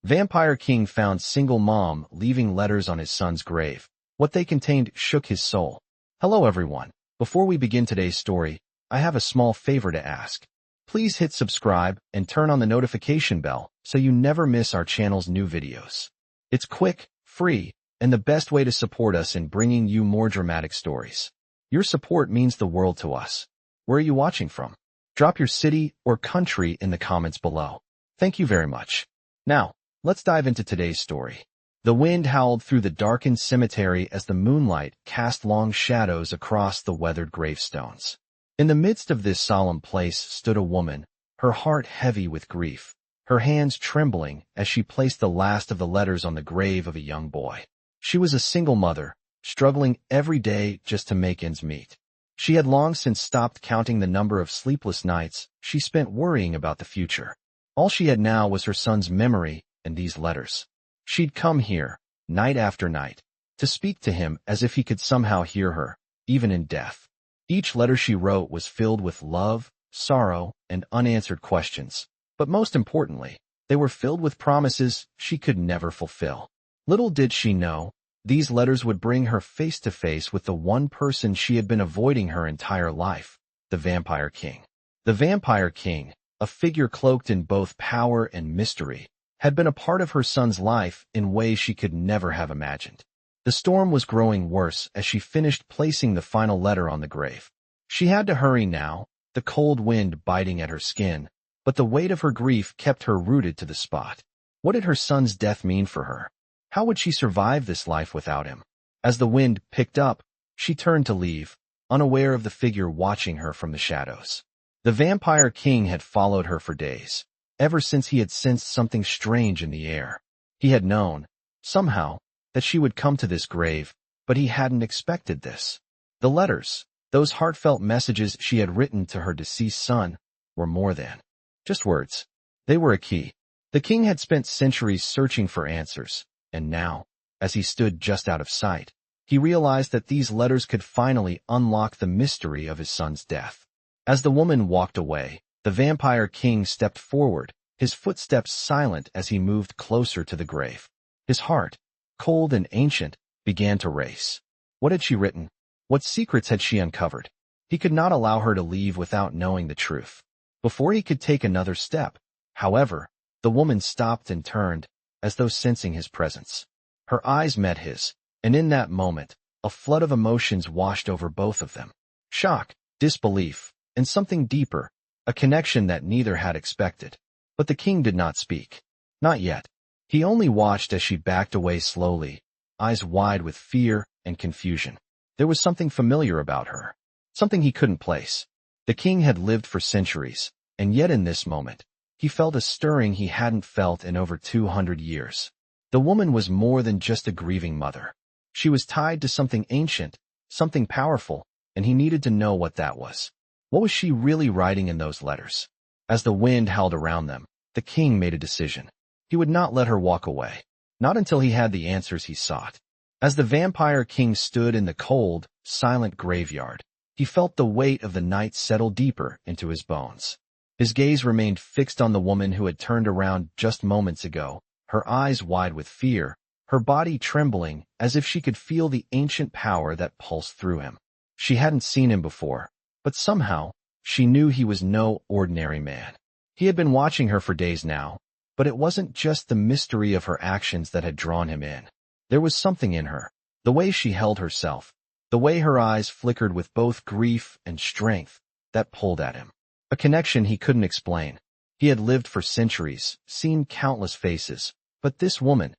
Vampire King found single mom leaving letters on his son's grave. What they contained shook his soul. Hello everyone. Before we begin today's story, I have a small favor to ask. Please hit subscribe and turn on the notification bell so you never miss our channel's new videos. It's quick, free, and the best way to support us in bringing you more dramatic stories. Your support means the world to us. Where are you watching from? Drop your city or country in the comments below. Thank you very much. Now, let's dive into today's story. The wind howled through the darkened cemetery as the moonlight cast long shadows across the weathered gravestones. In the midst of this solemn place stood a woman, her heart heavy with grief, her hands trembling as she placed the last of the letters on the grave of a young boy. She was a single mother, struggling every day just to make ends meet. She had long since stopped counting the number of sleepless nights she spent worrying about the future. All she had now was her son's memory and these letters. She'd come here, night after night, to speak to him as if he could somehow hear her, even in death. Each letter she wrote was filled with love, sorrow, and unanswered questions. But most importantly, they were filled with promises she could never fulfill. Little did she know, these letters would bring her face to face with the one person she had been avoiding her entire life, the Vampire King. The Vampire King, a figure cloaked in both power and mystery, had been a part of her son's life in ways she could never have imagined. The storm was growing worse as she finished placing the final letter on the grave. She had to hurry now, the cold wind biting at her skin, but the weight of her grief kept her rooted to the spot. What did her son's death mean for her? How would she survive this life without him? As the wind picked up, she turned to leave, unaware of the figure watching her from the shadows. The Vampire King had followed her for days, ever since he had sensed something strange in the air. He had known, somehow, that she would come to this grave, but he hadn't expected this. The letters, those heartfelt messages she had written to her deceased son, were more than just words. They were a key. The king had spent centuries searching for answers, and now, as he stood just out of sight, he realized that these letters could finally unlock the mystery of his son's death. As the woman walked away, the Vampire King stepped forward, his footsteps silent as he moved closer to the grave. His heart, cold and ancient, began to race. What had she written? What secrets had she uncovered? He could not allow her to leave without knowing the truth. Before he could take another step, however, the woman stopped and turned, as though sensing his presence. Her eyes met his, and in that moment, a flood of emotions washed over both of them. Shock, disbelief, and something deeper, a connection that neither had expected. But the king did not speak. Not yet. He only watched as she backed away slowly, eyes wide with fear and confusion. There was something familiar about her, something he couldn't place. The king had lived for centuries, and yet in this moment, he felt a stirring he hadn't felt in over 200 years. The woman was more than just a grieving mother. She was tied to something ancient, something powerful, and he needed to know what that was. What was she really writing in those letters? As the wind howled around them, the king made a decision. He would not let her walk away, not until he had the answers he sought. As the Vampire King stood in the cold, silent graveyard, he felt the weight of the night settle deeper into his bones. His gaze remained fixed on the woman who had turned around just moments ago, her eyes wide with fear, her body trembling as if she could feel the ancient power that pulsed through him. She hadn't seen him before, but somehow, she knew he was no ordinary man. He had been watching her for days now, but it wasn't just the mystery of her actions that had drawn him in. There was something in her, the way she held herself, the way her eyes flickered with both grief and strength, that pulled at him. A connection he couldn't explain. He had lived for centuries, seen countless faces, but this woman,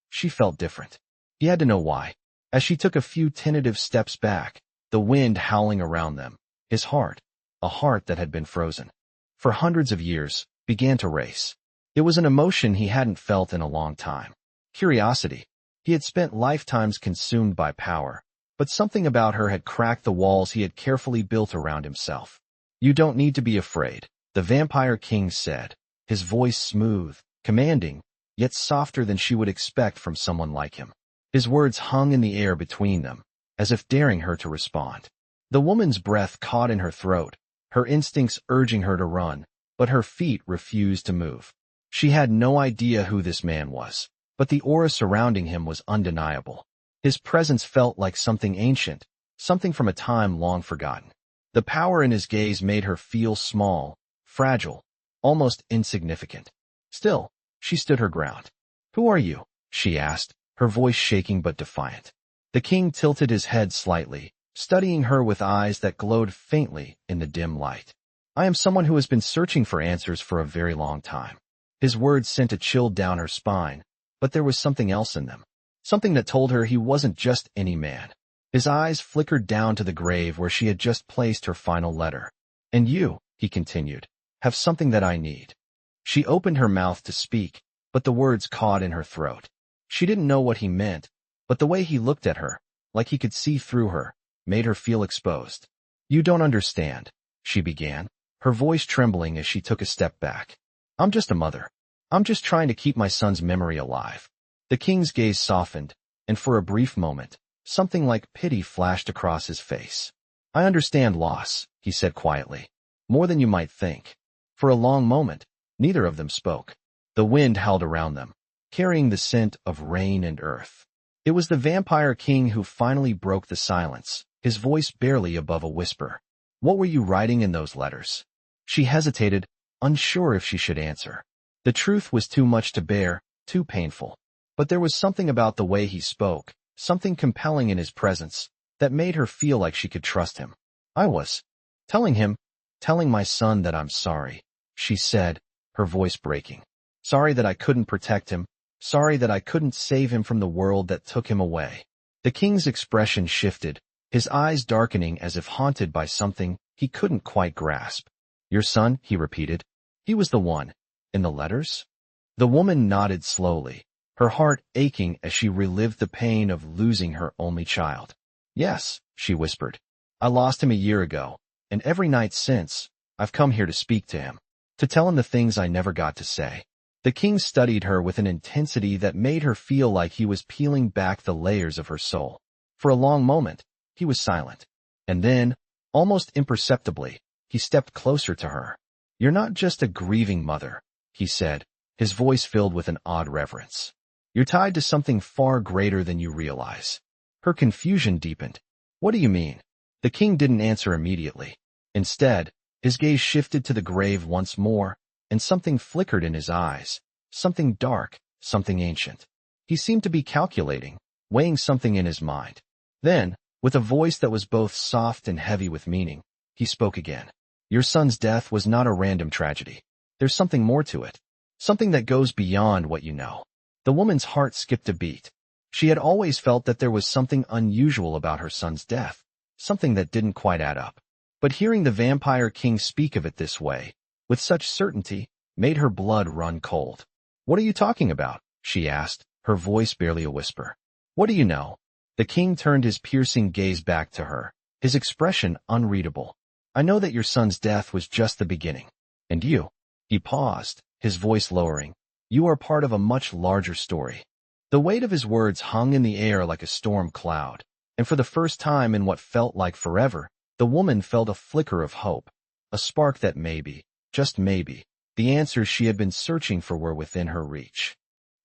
she felt different. He had to know why. As she took a few tentative steps back, the wind howling around them, his heart, a heart that had been frozen for hundreds of years, began to race. It was an emotion he hadn't felt in a long time. Curiosity. He had spent lifetimes consumed by power, but something about her had cracked the walls he had carefully built around himself. "You don't need to be afraid," the Vampire King said, his voice smooth, commanding, yet softer than she would expect from someone like him. His words hung in the air between them, as if daring her to respond. The woman's breath caught in her throat, her instincts urging her to run, but her feet refused to move. She had no idea who this man was, but the aura surrounding him was undeniable. His presence felt like something ancient, something from a time long forgotten. The power in his gaze made her feel small, fragile, almost insignificant. Still, she stood her ground. "Who are you?" she asked, her voice shaking but defiant. The king tilted his head slightly, studying her with eyes that glowed faintly in the dim light. "I am someone who has been searching for answers for a very long time." His words sent a chill down her spine, but there was something else in them. Something that told her he wasn't just any man. His eyes flickered down to the grave where she had just placed her final letter. "And you," he continued, "have something that I need." She opened her mouth to speak, but the words caught in her throat. She didn't know what he meant, but the way he looked at her, like he could see through her, made her feel exposed. "You don't understand," she began, her voice trembling as she took a step back. "I'm just a mother. I'm just trying to keep my son's memory alive." The king's gaze softened, and for a brief moment, something like pity flashed across his face. "I understand loss," he said quietly, "more than you might think." For a long moment, neither of them spoke. The wind howled around them, carrying the scent of rain and earth. It was the vampire king who finally broke the silence, his voice barely above a whisper. "What were you writing in those letters?" She hesitated, unsure if she should answer. The truth was too much to bear, too painful. But there was something about the way he spoke, something compelling in his presence, that made her feel like she could trust him. "I was telling my son that I'm sorry," she said, her voice breaking. "Sorry that I couldn't protect him, sorry that I couldn't save him from the world that took him away." The king's expression shifted, his eyes darkening as if haunted by something he couldn't quite grasp. "Your son," he repeated. "He was the one. In the letters?" The woman nodded slowly, her heart aching as she relived the pain of losing her only child. "Yes," she whispered. "I lost him a year ago, and every night since, I've come here to speak to him, to tell him the things I never got to say." The king studied her with an intensity that made her feel like he was peeling back the layers of her soul. For a long moment, he was silent. And then, almost imperceptibly, he stepped closer to her. "You're not just a grieving mother," he said, his voice filled with an odd reverence. "You're tied to something far greater than you realize." Her confusion deepened. "What do you mean?" The king didn't answer immediately. Instead, his gaze shifted to the grave once more, and something flickered in his eyes, something dark, something ancient. He seemed to be calculating, weighing something in his mind. Then, with a voice that was both soft and heavy with meaning, he spoke again. "Your son's death was not a random tragedy. There's something more to it. Something that goes beyond what you know." The woman's heart skipped a beat. She had always felt that there was something unusual about her son's death, something that didn't quite add up. But hearing the vampire king speak of it this way, with such certainty, made her blood run cold. "What are you talking about?" she asked, her voice barely a whisper. "What do you know?" The king turned his piercing gaze back to her, his expression unreadable. "I know that your son's death was just the beginning. And you." He paused, his voice lowering. "You are part of a much larger story." The weight of his words hung in the air like a storm cloud, and for the first time in what felt like forever, the woman felt a flicker of hope, a spark that maybe, just maybe, the answers she had been searching for were within her reach.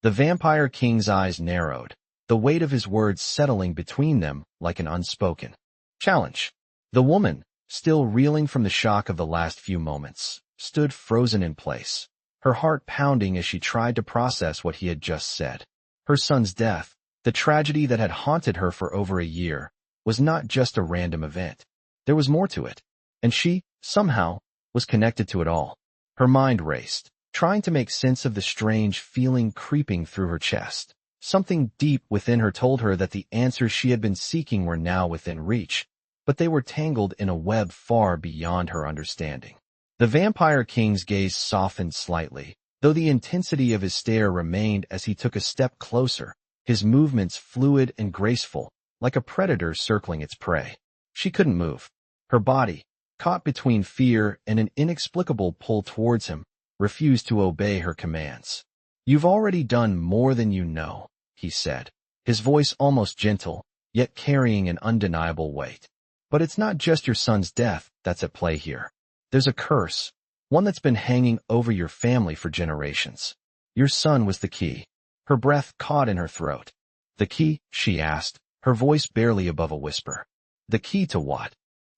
The vampire king's eyes narrowed, the weight of his words settling between them like an unspoken challenge. The woman, still reeling from the shock of the last few moments, stood frozen in place, her heart pounding as she tried to process what he had just said. Her son's death, the tragedy that had haunted her for over a year, was not just a random event. There was more to it, and she, somehow, was connected to it all. Her mind raced, trying to make sense of the strange feeling creeping through her chest. Something deep within her told her that the answers she had been seeking were now within reach, but they were tangled in a web far beyond her understanding. The vampire king's gaze softened slightly, though the intensity of his stare remained as he took a step closer, his movements fluid and graceful, like a predator circling its prey. She couldn't move. Her body, caught between fear and an inexplicable pull towards him, refused to obey her commands. "You've already done more than you know," he said, his voice almost gentle, yet carrying an undeniable weight. "But it's not just your son's death that's at play here. There's a curse, one that's been hanging over your family for generations. Your son was the key. Her breath caught in her throat. The key? She asked, her voice barely above a whisper. The key to what?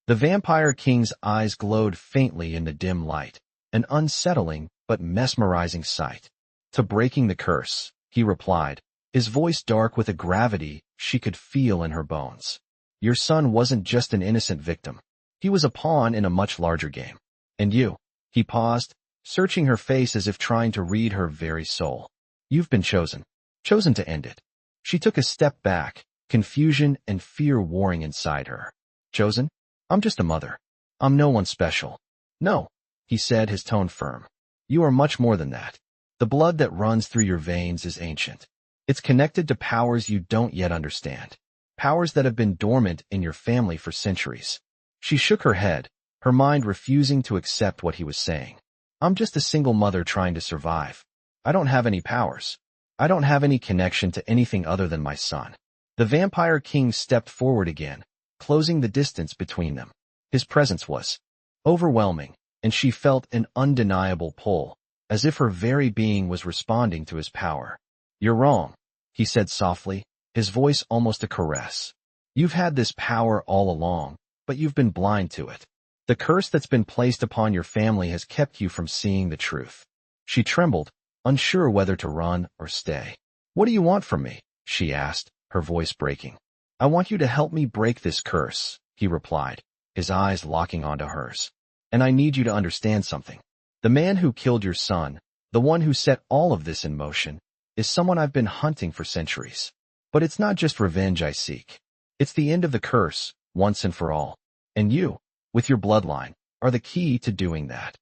The Vampire King's eyes glowed faintly in the dim light, an unsettling but mesmerizing sight. To breaking the curse, he replied, his voice dark with a gravity she could feel in her bones. Your son wasn't just an innocent victim. He was a pawn in a much larger game. And you? He paused, searching her face as if trying to read her very soul. You've been chosen. Chosen to end it. She took a step back, confusion and fear warring inside her. Chosen? I'm just a mother. I'm no one special. No, he said, his tone firm. You are much more than that. The blood that runs through your veins is ancient. It's connected to powers you don't yet understand. Powers that have been dormant in your family for centuries. She shook her head, her mind refusing to accept what he was saying. I'm just a single mother trying to survive. I don't have any powers. I don't have any connection to anything other than my son. The Vampire King stepped forward again, closing the distance between them. His presence was overwhelming, and she felt an undeniable pull, as if her very being was responding to his power. You're wrong, he said softly, his voice almost a caress. You've had this power all along, but you've been blind to it. The curse that's been placed upon your family has kept you from seeing the truth. She trembled, unsure whether to run or stay. What do you want from me? She asked, her voice breaking. I want you to help me break this curse, he replied, his eyes locking onto hers. And I need you to understand something. The man who killed your son, the one who set all of this in motion, is someone I've been hunting for centuries. But it's not just revenge I seek. It's the end of the curse, once and for all. And you, with your bloodline, are the key to doing that.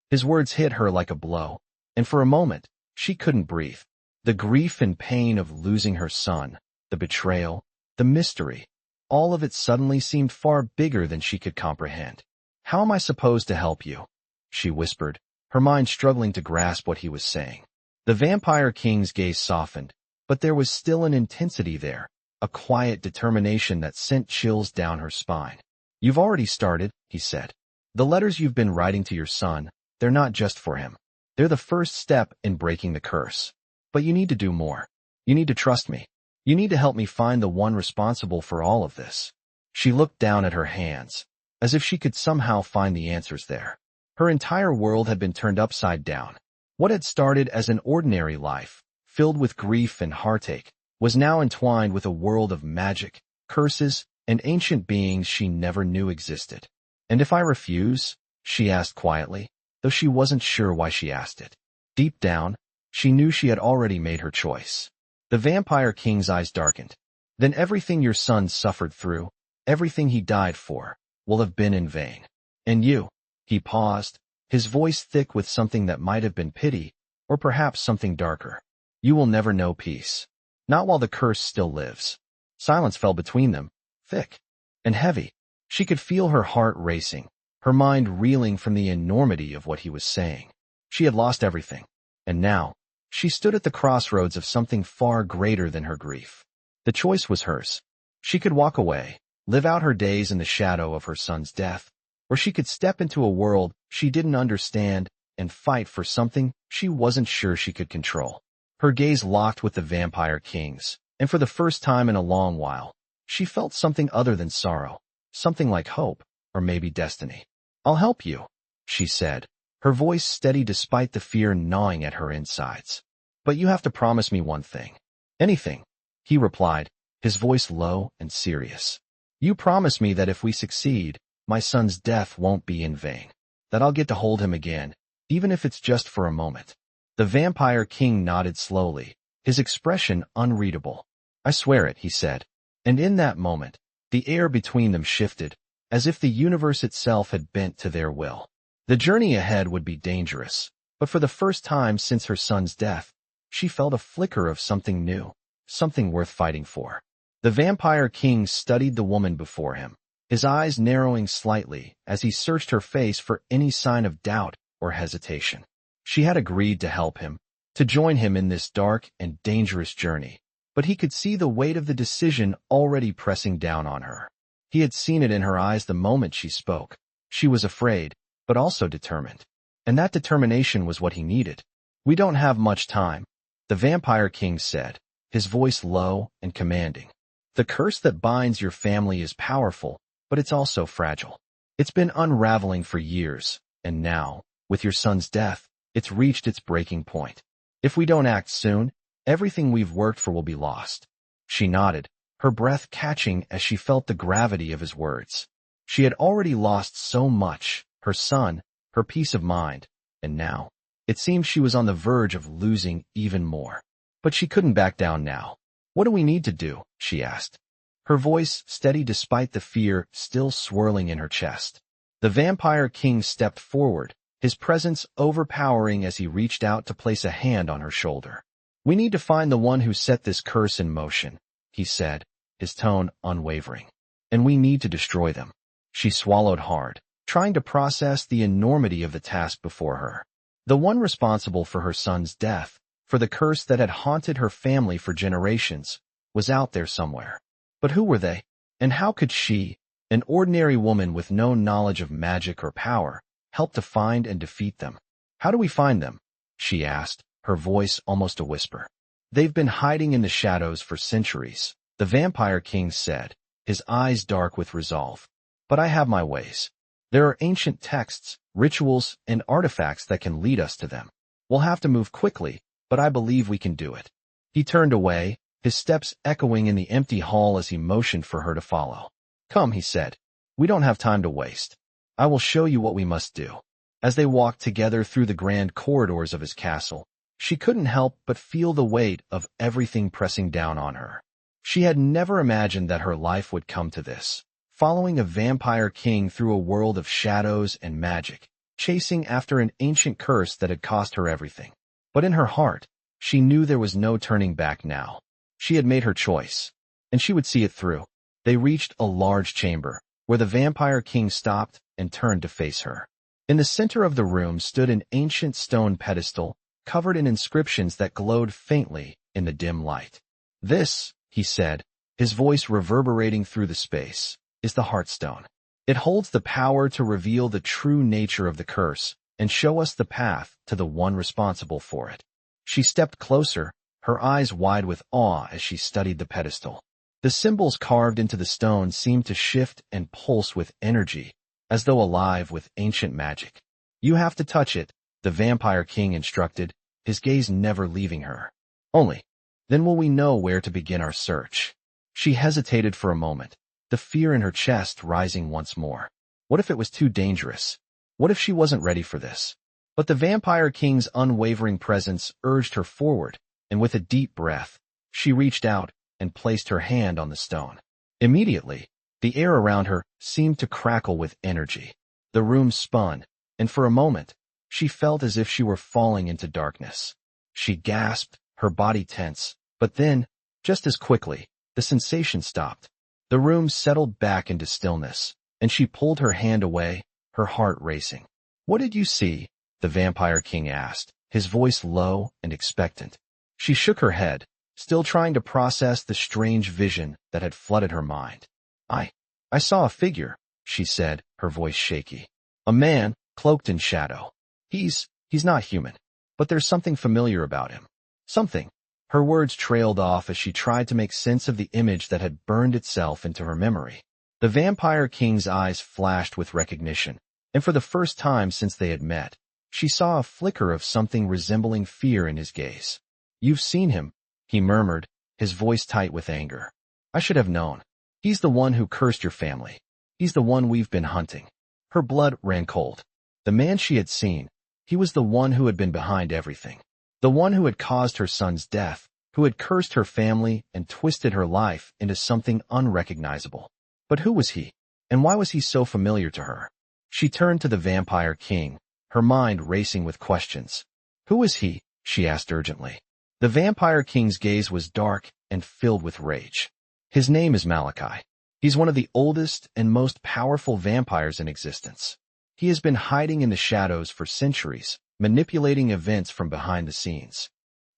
His words hit her like a blow, and for a moment, she couldn't breathe. The grief and pain of losing her son, the betrayal, the mystery, all of it suddenly seemed far bigger than she could comprehend. How am I supposed to help you? She whispered, her mind struggling to grasp what he was saying. The Vampire King's gaze softened, but there was still an intensity there, a quiet determination that sent chills down her spine. You've already started, he said. The letters you've been writing to your son, they're not just for him. They're the first step in breaking the curse. But you need to do more. You need to trust me. You need to help me find the one responsible for all of this. She looked down at her hands, as if she could somehow find the answers there. Her entire world had been turned upside down. What had started as an ordinary life, filled with grief and heartache, was now entwined with a world of magic, curses, and ancient beings she never knew existed. And if I refuse? She asked quietly, though she wasn't sure why she asked it. Deep down, she knew she had already made her choice. The Vampire King's eyes darkened. Then everything your son suffered through, everything he died for, will have been in vain. And you? He paused, his voice thick with something that might have been pity, or perhaps something darker. You will never know peace. Not while the curse still lives. Silence fell between them, thick and heavy. She could feel her heart racing, her mind reeling from the enormity of what he was saying. She had lost everything, and now, she stood at the crossroads of something far greater than her grief. The choice was hers. She could walk away, live out her days in the shadow of her son's death, or she could step into a world she didn't understand and fight for something she wasn't sure she could control. Her gaze locked with the Vampire King's, and for the first time in a long while, she felt something other than sorrow, something like hope, or maybe destiny. I'll help you, she said, her voice steady despite the fear gnawing at her insides. But you have to promise me one thing. Anything, he replied, his voice low and serious. You promise me that if we succeed, my son's death won't be in vain. That I'll get to hold him again, even if it's just for a moment. The Vampire King nodded slowly, his expression unreadable. I swear it, he said. And in that moment, the air between them shifted, as if the universe itself had bent to their will. The journey ahead would be dangerous, but for the first time since her son's death, she felt a flicker of something new, something worth fighting for. The Vampire King studied the woman before him, his eyes narrowing slightly as he searched her face for any sign of doubt or hesitation. She had agreed to help him, to join him in this dark and dangerous journey, but he could see the weight of the decision already pressing down on her. He had seen it in her eyes the moment she spoke. She was afraid, but also determined. And that determination was what he needed. "We don't have much time," the Vampire King said, his voice low and commanding. "The curse that binds your family is powerful, but it's also fragile. It's been unraveling for years, and now, with your son's death, it's reached its breaking point. If we don't act soon, everything we've worked for will be lost." She nodded, her breath catching as she felt the gravity of his words. She had already lost so much, her son, her peace of mind, and now, it seemed she was on the verge of losing even more. But she couldn't back down now. "What do we need to do?" she asked, her voice steady despite the fear still swirling in her chest. The Vampire King stepped forward, his presence overpowering as he reached out to place a hand on her shoulder. "We need to find the one who set this curse in motion," he said, his tone unwavering. "And we need to destroy them." She swallowed hard, trying to process the enormity of the task before her. The one responsible for her son's death, for the curse that had haunted her family for generations, was out there somewhere. But who were they? And how could she, an ordinary woman with no knowledge of magic or power, help to find and defeat them? "How do we find them?" she asked, her voice almost a whisper. "They've been hiding in the shadows for centuries," the Vampire King said, his eyes dark with resolve. "But I have my ways. There are ancient texts, rituals, and artifacts that can lead us to them. We'll have to move quickly, but I believe we can do it." He turned away, his steps echoing in the empty hall as he motioned for her to follow. "Come," he said. "We don't have time to waste. I will show you what we must do." As they walked together through the grand corridors of his castle, she couldn't help but feel the weight of everything pressing down on her. She had never imagined that her life would come to this, following a vampire king through a world of shadows and magic, chasing after an ancient curse that had cost her everything. But in her heart, she knew there was no turning back now. She had made her choice, and she would see it through. They reached a large chamber, where the Vampire King stopped and turned to face her. In the center of the room stood an ancient stone pedestal, covered in inscriptions that glowed faintly in the dim light. "This," he said, his voice reverberating through the space, "is the Heartstone. It holds the power to reveal the true nature of the curse and show us the path to the one responsible for it." She stepped closer, her eyes wide with awe as she studied the pedestal. The symbols carved into the stone seemed to shift and pulse with energy, as though alive with ancient magic. "You have to touch it," the Vampire King instructed, his gaze never leaving her. "Only then will we know where to begin our search." She hesitated for a moment, the fear in her chest rising once more. What if it was too dangerous? What if she wasn't ready for this? But the Vampire King's unwavering presence urged her forward, and with a deep breath, she reached out and placed her hand on the stone. Immediately, the air around her seemed to crackle with energy. The room spun, and for a moment, she felt as if she were falling into darkness. She gasped, her body tense, but then, just as quickly, the sensation stopped. The room settled back into stillness, and she pulled her hand away, her heart racing. "What did you see?" the Vampire King asked, his voice low and expectant. She shook her head, still trying to process the strange vision that had flooded her mind. I saw a figure," she said, her voice shaky. "A man, cloaked in shadow. He's not human, but there's something familiar about him. Something." Her words trailed off as she tried to make sense of the image that had burned itself into her memory. The Vampire King's eyes flashed with recognition, and for the first time since they had met, she saw a flicker of something resembling fear in his gaze. "You've seen him," he murmured, his voice tight with anger. "I should have known. He's the one who cursed your family. He's the one we've been hunting." Her blood ran cold. The man she had seen, he was the one who had been behind everything. The one who had caused her son's death, who had cursed her family and twisted her life into something unrecognizable. But who was he? And why was he so familiar to her? She turned to the Vampire King, her mind racing with questions. "Who is he?" she asked urgently. The Vampire King's gaze was dark and filled with rage. "His name is Malachai. He's one of the oldest and most powerful vampires in existence. He has been hiding in the shadows for centuries, manipulating events from behind the scenes."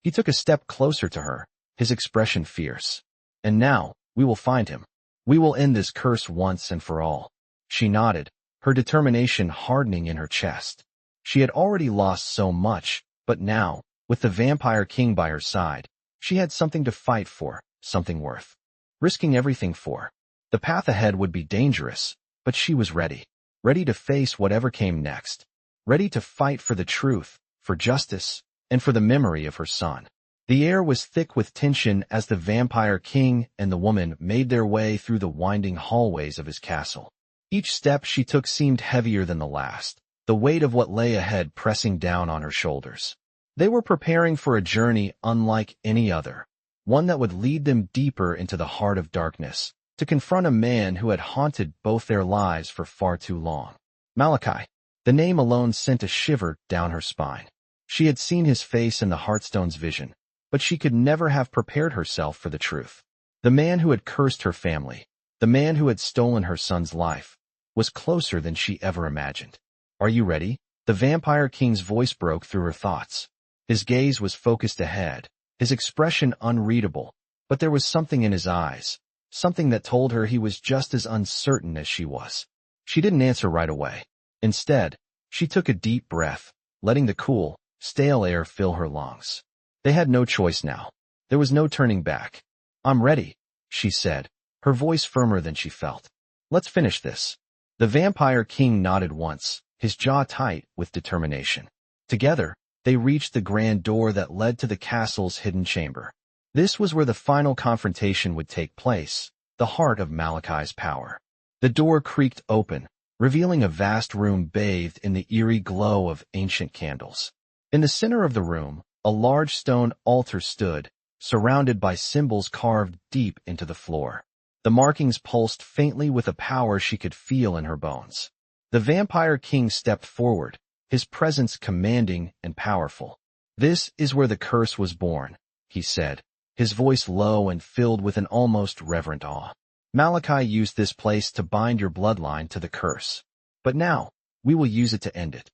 He took a step closer to her, his expression fierce. "And now, we will find him. We will end this curse once and for all." She nodded, her determination hardening in her chest. She had already lost so much, but now, with the Vampire King by her side, she had something to fight for, something worth risking everything for. The path ahead would be dangerous, but she was ready. Ready to face whatever came next. Ready to fight for the truth, for justice, and for the memory of her son. The air was thick with tension as the Vampire King and the woman made their way through the winding hallways of his castle. Each step she took seemed heavier than the last, the weight of what lay ahead pressing down on her shoulders. They were preparing for a journey unlike any other, one that would lead them deeper into the heart of darkness, to confront a man who had haunted both their lives for far too long. Malachai. The name alone sent a shiver down her spine. She had seen his face in the Heartstone's vision, but she could never have prepared herself for the truth. The man who had cursed her family, the man who had stolen her son's life, was closer than she ever imagined. Are you ready? The Vampire King's voice broke through her thoughts. His gaze was focused ahead, his expression unreadable, but there was something in his eyes, something that told her he was just as uncertain as she was. She didn't answer right away. Instead, she took a deep breath, letting the cool, stale air fill her lungs. They had no choice now. There was no turning back. I'm ready, she said, her voice firmer than she felt. Let's finish this. The Vampire King nodded once, his jaw tight with determination. Together, they reached the grand door that led to the castle's hidden chamber. This was where the final confrontation would take place, the heart of Malachai's power. The door creaked open, revealing a vast room bathed in the eerie glow of ancient candles. In the center of the room, a large stone altar stood, surrounded by symbols carved deep into the floor. The markings pulsed faintly with a power she could feel in her bones. The Vampire King stepped forward, his presence commanding and powerful. This is where the curse was born, he said, his voice low and filled with an almost reverent awe. Malachai used this place to bind your bloodline to the curse. But now, we will use it to end it.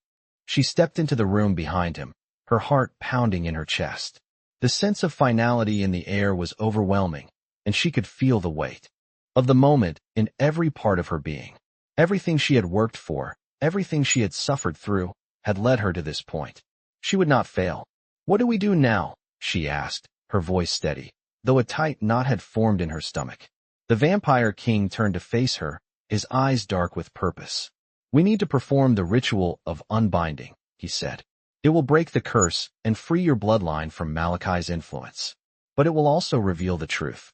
She stepped into the room behind him, her heart pounding in her chest. The sense of finality in the air was overwhelming, and she could feel the weight of the moment in every part of her being. Everything she had worked for, everything she had suffered through, had led her to this point. She would not fail. What do we do now? She asked, her voice steady, though a tight knot had formed in her stomach. The Vampire King turned to face her, his eyes dark with purpose. We need to perform the ritual of unbinding, he said. It will break the curse and free your bloodline from Malachai's influence. But it will also reveal the truth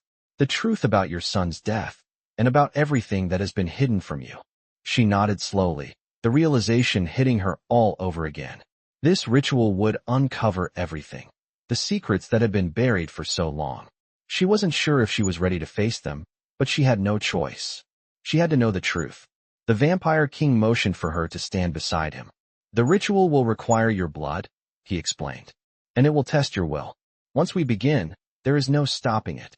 about your son's death, and about everything that has been hidden from you. She nodded slowly, the realization hitting her all over again. This ritual would uncover everything, the secrets that had been buried for so long. She wasn't sure if she was ready to face them, but she had no choice. She had to know the truth. The Vampire King motioned for her to stand beside him. The ritual will require your blood, he explained, and it will test your will. Once we begin, there is no stopping it.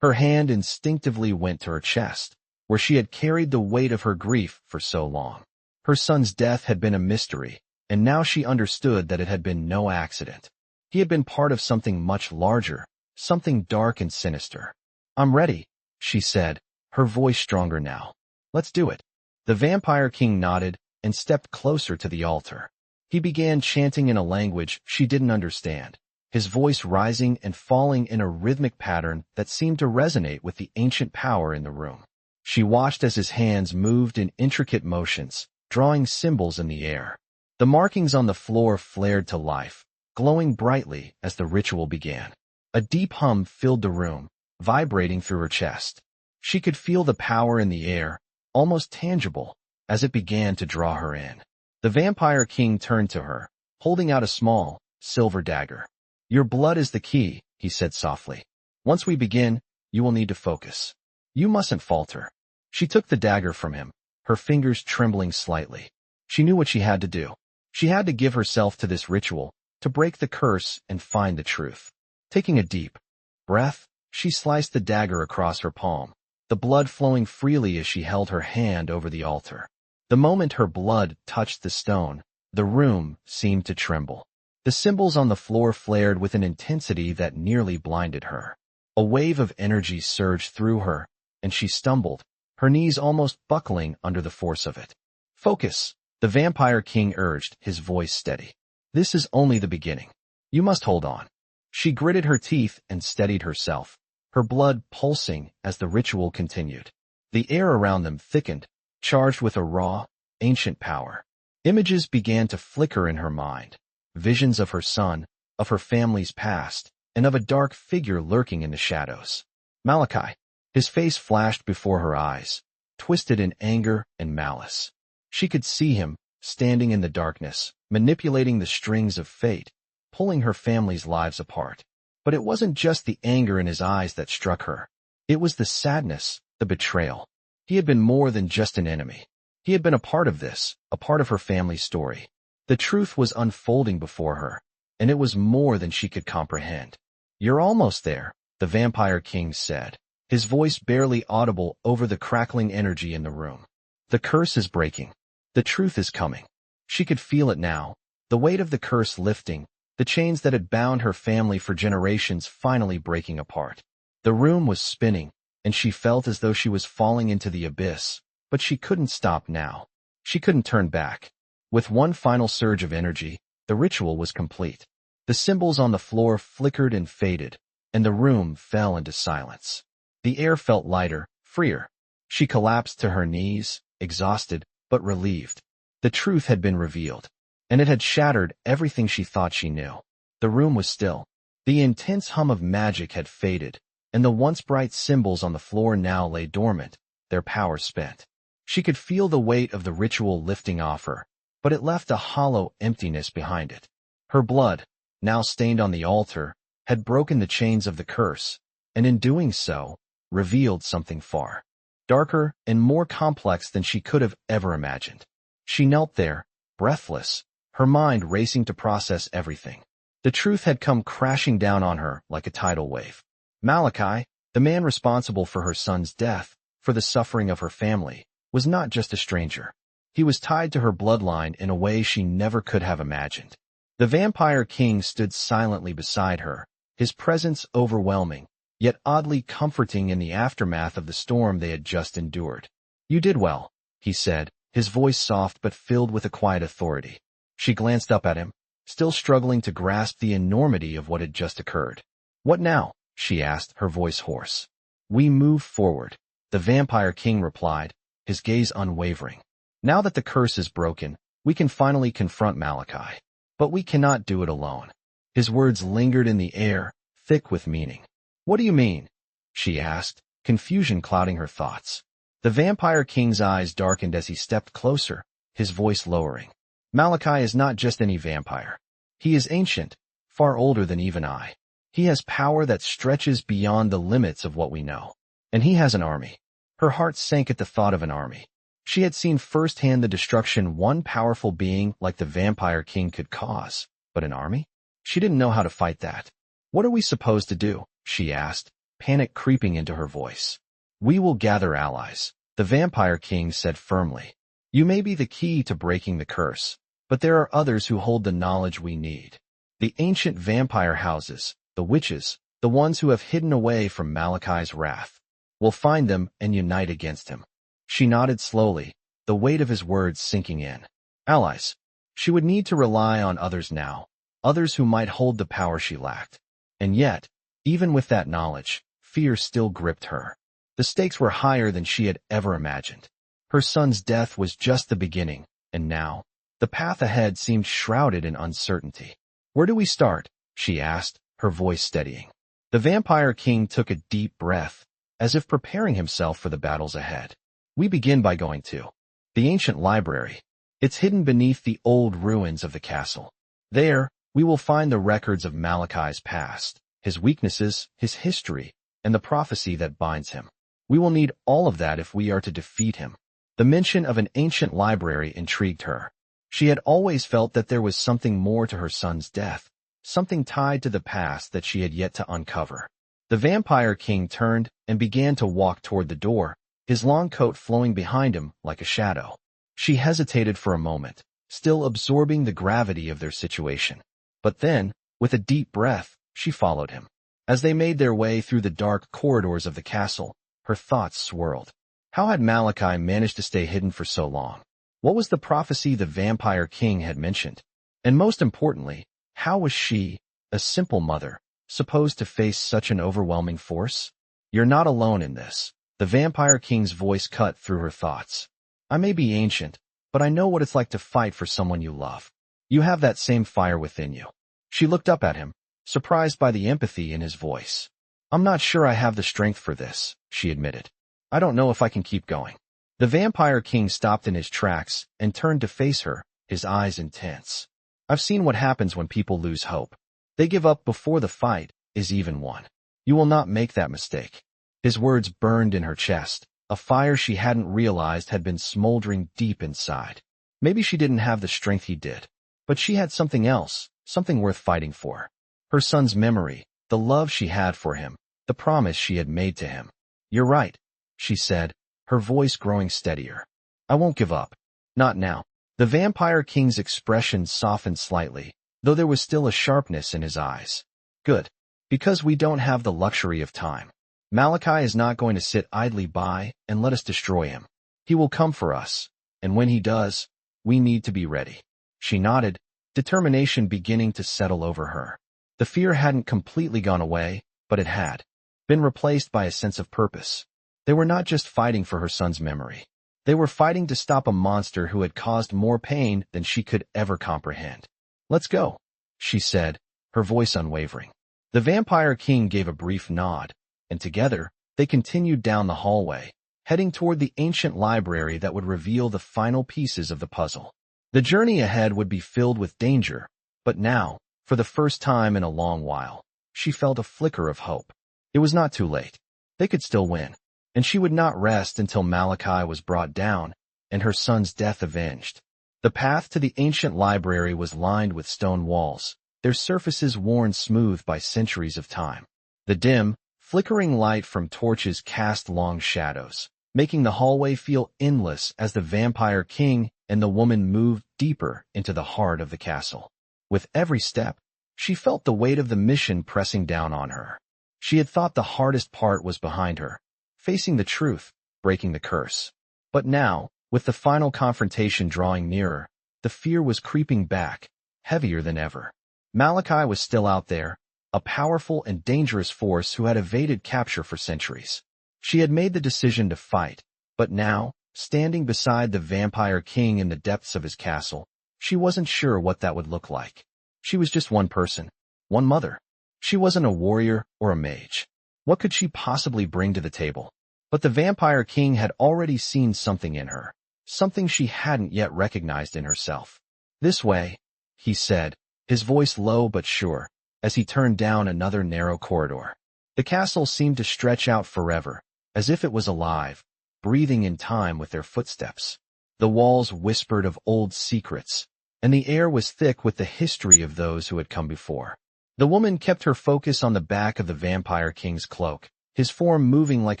Her hand instinctively went to her chest, where she had carried the weight of her grief for so long. Her son's death had been a mystery, and now she understood that it had been no accident. He had been part of something much larger, something dark and sinister. I'm ready, she said, her voice stronger now. Let's do it. The Vampire King nodded and stepped closer to the altar. He began chanting in a language she didn't understand, his voice rising and falling in a rhythmic pattern that seemed to resonate with the ancient power in the room. She watched as his hands moved in intricate motions, drawing symbols in the air. The markings on the floor flared to life, glowing brightly as the ritual began. A deep hum filled the room, vibrating through her chest. She could feel the power in the air, almost tangible, as it began to draw her in. The Vampire King turned to her, holding out a small, silver dagger. Your blood is the key, he said softly. Once we begin, you will need to focus. You mustn't falter. She took the dagger from him, her fingers trembling slightly. She knew what she had to do. She had to give herself to this ritual, to break the curse and find the truth. Taking a deep breath, she sliced the dagger across her palm, the blood flowing freely as she held her hand over the altar. The moment her blood touched the stone, the room seemed to tremble. The symbols on the floor flared with an intensity that nearly blinded her. A wave of energy surged through her, and she stumbled, her knees almost buckling under the force of it. Focus, The vampire king urged, his voice steady. This is only the beginning. You must hold on. She gritted her teeth and steadied herself, her blood pulsing as the ritual continued. The air around them thickened, charged with a raw, ancient power. Images began to flicker in her mind. Visions of her son, of her family's past, and of a dark figure lurking in the shadows. Malachai. His face flashed before her eyes, twisted in anger and malice. She could see him, standing in the darkness, manipulating the strings of fate, pulling her family's lives apart. But it wasn't just the anger in his eyes that struck her. It was the sadness, the betrayal. He had been more than just an enemy. He had been a part of this, a part of her family's story. The truth was unfolding before her, and it was more than she could comprehend. You're almost there, the vampire king said, his voice barely audible over the crackling energy in the room. The curse is breaking. The truth is coming. She could feel it now, the weight of the curse lifting, the chains that had bound her family for generations finally breaking apart. The room was spinning, and she felt as though she was falling into the abyss, but she couldn't stop now. She couldn't turn back. With one final surge of energy, the ritual was complete. The symbols on the floor flickered and faded, and the room fell into silence. The air felt lighter, freer. She collapsed to her knees, exhausted, but relieved. The truth had been revealed, and it had shattered everything she thought she knew. The room was still. The intense hum of magic had faded, and the once bright symbols on the floor now lay dormant, their power spent. She could feel the weight of the ritual lifting off her, but it left a hollow emptiness behind it. Her blood, now stained on the altar, had broken the chains of the curse, and in doing so, revealed something far darker and more complex than she could have ever imagined. She knelt there, breathless, her mind racing to process everything. The truth had come crashing down on her like a tidal wave. Malachai, the man responsible for her son's death, for the suffering of her family, was not just a stranger. He was tied to her bloodline in a way she never could have imagined. The vampire king stood silently beside her, his presence overwhelming, yet oddly comforting in the aftermath of the storm they had just endured. You did well, he said, his voice soft but filled with a quiet authority. She glanced up at him, still struggling to grasp the enormity of what had just occurred. What now? She asked, her voice hoarse. We move forward, the vampire king replied, his gaze unwavering. Now that the curse is broken, we can finally confront Malachai. But we cannot do it alone. His words lingered in the air, thick with meaning. What do you mean? She asked, confusion clouding her thoughts. The vampire king's eyes darkened as he stepped closer, his voice lowering. Malachai is not just any vampire. He is ancient, far older than even I. He has power that stretches beyond the limits of what we know. And he has an army. Her heart sank at the thought of an army. She had seen firsthand the destruction one powerful being like the vampire king could cause. But an army? She didn't know how to fight that. What are we supposed to do? She asked, panic creeping into her voice. We will gather allies, the vampire king said firmly. You may be the key to breaking the curse, but there are others who hold the knowledge we need. The ancient vampire houses, the witches, the ones who have hidden away from Malachai's wrath. We'll find them and unite against him. She nodded slowly, the weight of his words sinking in. Allies. She would need to rely on others now, others who might hold the power she lacked. And yet, even with that knowledge, fear still gripped her. The stakes were higher than she had ever imagined. Her son's death was just the beginning, and now, the path ahead seemed shrouded in uncertainty. Where do we start? She asked, her voice steadying. The vampire king took a deep breath, as if preparing himself for the battles ahead. We begin by going to the ancient library. It's hidden beneath the old ruins of the castle. There, we will find the records of Malachai's past, his weaknesses, his history, and the prophecy that binds him. We will need all of that if we are to defeat him. The mention of an ancient library intrigued her. She had always felt that there was something more to her son's death, something tied to the past that she had yet to uncover. The vampire king turned and began to walk toward the door, his long coat flowing behind him like a shadow. She hesitated for a moment, still absorbing the gravity of their situation. But then, with a deep breath, she followed him. As they made their way through the dark corridors of the castle, her thoughts swirled. How had Malachai managed to stay hidden for so long? What was the prophecy the vampire king had mentioned? And most importantly, how was she, a simple mother, supposed to face such an overwhelming force? You're not alone in this. The vampire king's voice cut through her thoughts. I may be ancient, but I know what it's like to fight for someone you love. You have that same fire within you. She looked up at him, surprised by the empathy in his voice. I'm not sure I have the strength for this, she admitted. I don't know if I can keep going. The vampire king stopped in his tracks and turned to face her, his eyes intense. I've seen what happens when people lose hope. They give up before the fight is even won. You will not make that mistake. His words burned in her chest, a fire she hadn't realized had been smoldering deep inside. Maybe she didn't have the strength he did, but she had something else, something worth fighting for. Her son's memory, the love she had for him, the promise she had made to him. You're right, she said, her voice growing steadier. I won't give up. Not now. The vampire king's expression softened slightly, though there was still a sharpness in his eyes. Good. Because we don't have the luxury of time. Malachai is not going to sit idly by and let us destroy him. He will come for us, and when he does, we need to be ready. She nodded, determination beginning to settle over her. The fear hadn't completely gone away, but it had been replaced by a sense of purpose. They were not just fighting for her son's memory. They were fighting to stop a monster who had caused more pain than she could ever comprehend. Let's go, she said, her voice unwavering. The vampire king gave a brief nod, and together, they continued down the hallway, heading toward the ancient library that would reveal the final pieces of the puzzle. The journey ahead would be filled with danger, but now, for the first time in a long while, she felt a flicker of hope. It was not too late. They could still win. And she would not rest until Malachai was brought down and her son's death avenged. The path to the ancient library was lined with stone walls, their surfaces worn smooth by centuries of time. The dim, flickering light from torches cast long shadows, making the hallway feel endless as the vampire king and the woman moved deeper into the heart of the castle. With every step, she felt the weight of the mission pressing down on her. She had thought the hardest part was behind her, facing the truth, breaking the curse. But now, with the final confrontation drawing nearer, the fear was creeping back, heavier than ever. Malachai was still out there, a powerful and dangerous force who had evaded capture for centuries. She had made the decision to fight, but now, standing beside the vampire king in the depths of his castle, she wasn't sure what that would look like. She was just one person, one mother. She wasn't a warrior or a mage. What could she possibly bring to the table? But the vampire king had already seen something in her, something she hadn't yet recognized in herself. This way, he said, his voice low but sure, as he turned down another narrow corridor. The castle seemed to stretch out forever, as if it was alive, breathing in time with their footsteps. The walls whispered of old secrets, and the air was thick with the history of those who had come before. The woman kept her focus on the back of the vampire king's cloak, his form moving like